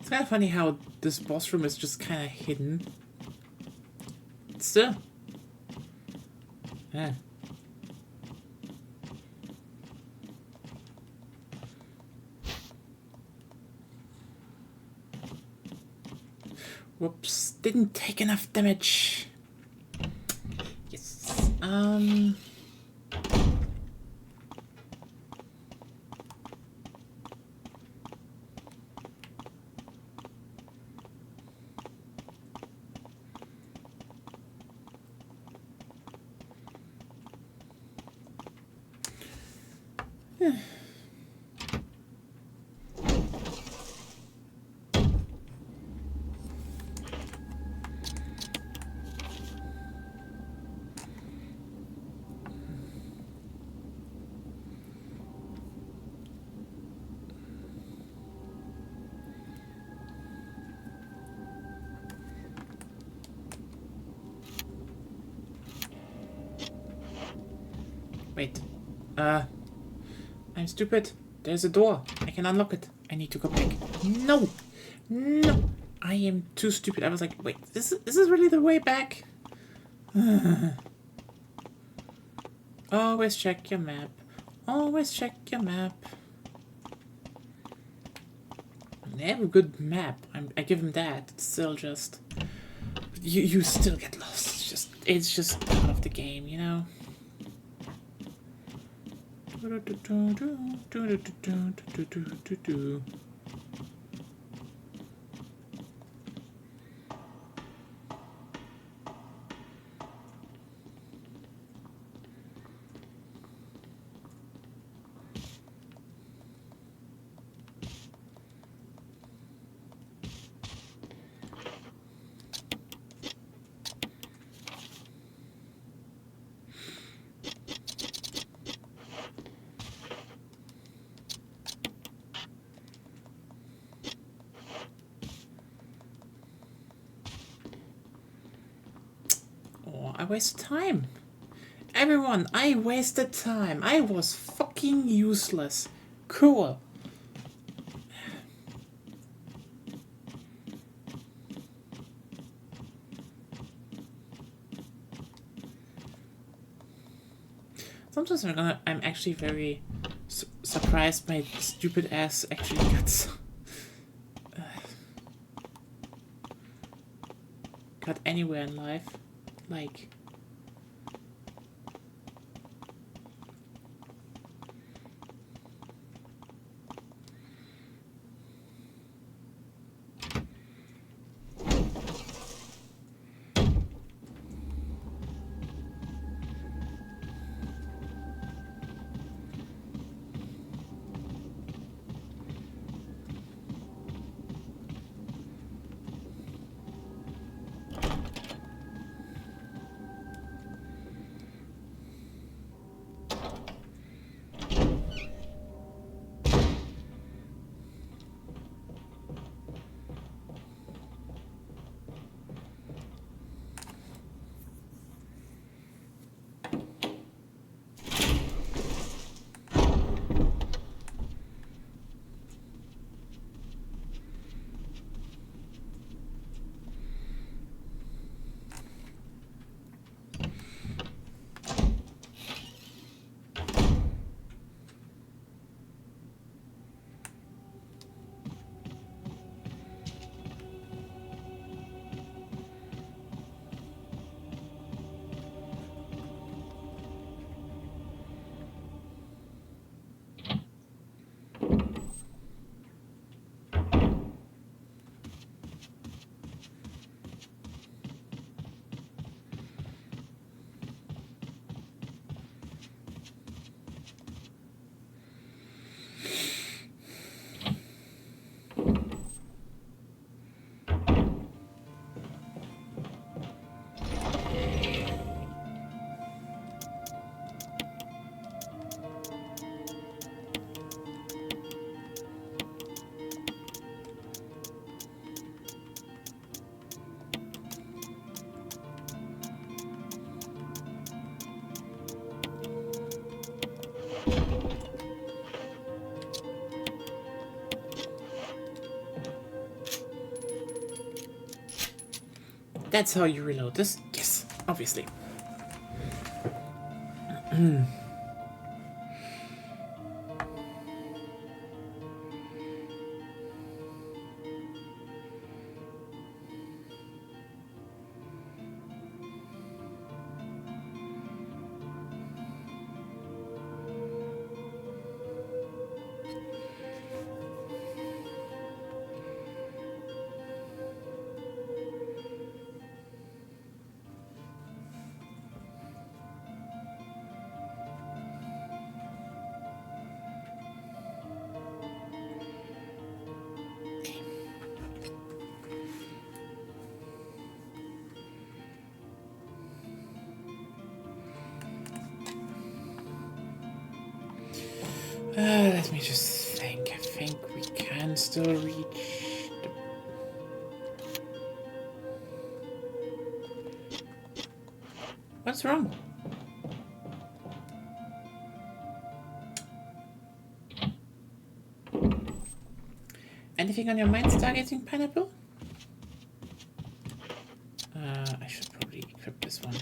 Speaker 1: It's kind of funny how this boss room is just kind of hidden. Still. Yeah. Whoops. Didn't take enough damage. Yes. Wait. I'm stupid. There's a door. I can unlock it. I need to go back. No! No! I am too stupid. I was like, wait, this is really the way back? Always check your map. Always check your map. They have a good map. I give him that. It's still just... You still get lost. It's just part of the game, you know? I wasted time. Everyone, I wasted time. I was fucking useless. Cool. Sometimes I'm actually very surprised my stupid ass actually gets got anywhere in life. Like, That's how you reload this? Yes, obviously. Let me just think. I think we can still reach the... What's wrong? Anything on your mind, Stargazing Pineapple? I should probably equip this one.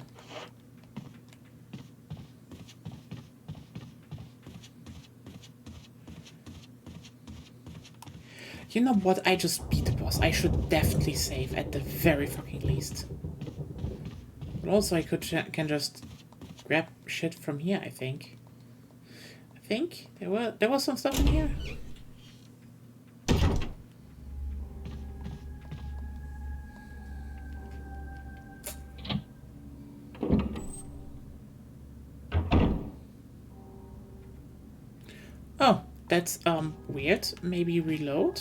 Speaker 1: You know what? I just beat the boss. I should definitely save at the very fucking least. But also I can just grab shit from here, I think. There was some stuff in here. Oh, that's weird. Maybe reload.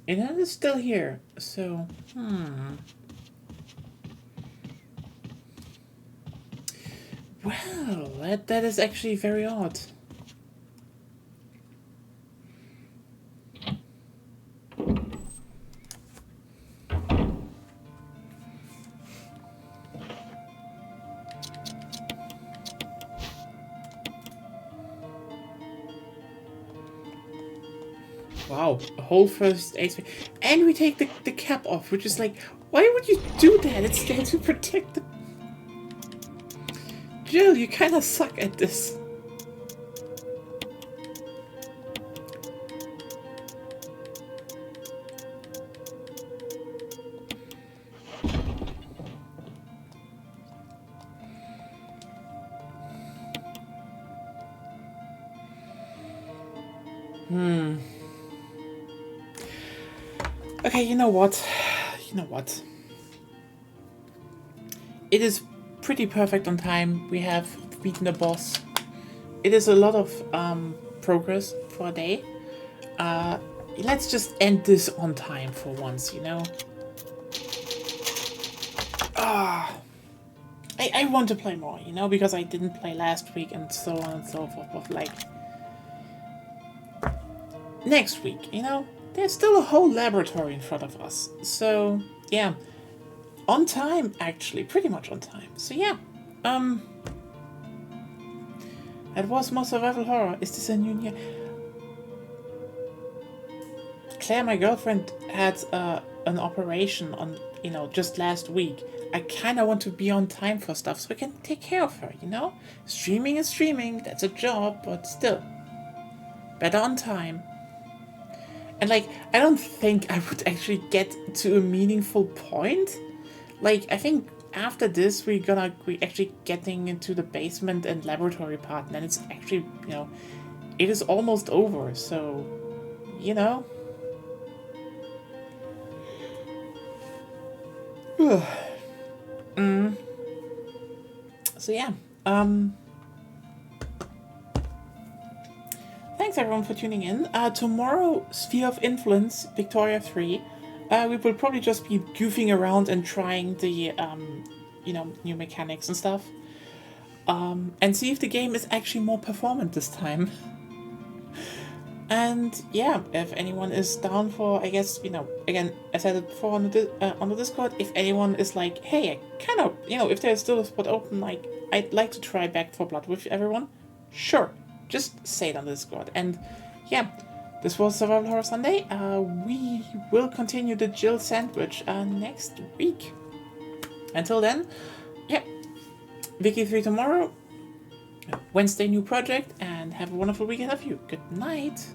Speaker 1: And it is still here, so, Well, that is actually very odd. Wow, a whole first aid spray. And we take the cap off, which is like, why would you do that? It's there to protect the... Jill, you kinda suck at this. Okay, you know what? It is pretty perfect on time. We have beaten the boss. It is a lot of progress for a day. Let's just end this on time for once, you know? I want to play more, you know, because I didn't play last week and so on and so forth. But like, next week, you know, there's still a whole laboratory in front of us. So, yeah. On time, actually. Pretty much on time. So, yeah. That was more survival horror. Is this a new year? Claire, my girlfriend, had an operation on, you know, just last week. I kind of want to be on time for stuff so I can take care of her, you know? Streaming is streaming. That's a job, but still. Better on time. And, like, I don't think I would actually get to a meaningful point. Like, I think after this, we actually getting into the basement and laboratory part, and then it's actually, you know, it is almost over, so, you know. So, yeah, Thanks everyone for tuning in. Tomorrow, Sphere of Influence, Victoria 3. We will probably just be goofing around and trying the, new mechanics and stuff. And see if the game is actually more performant this time. And yeah, if anyone is down for, I guess, again, I said it before on the Discord, if anyone is like, hey, I kind of, if there's still a spot open, like, I'd like to try Back 4 Blood with everyone, sure, just say it on the Discord. And yeah, this was Survival Horror Sunday. We will continue the Jill Sandwich next week. Until then, yeah, Wiki 3 tomorrow, Wednesday new project, and have a wonderful weekend of you. Good night.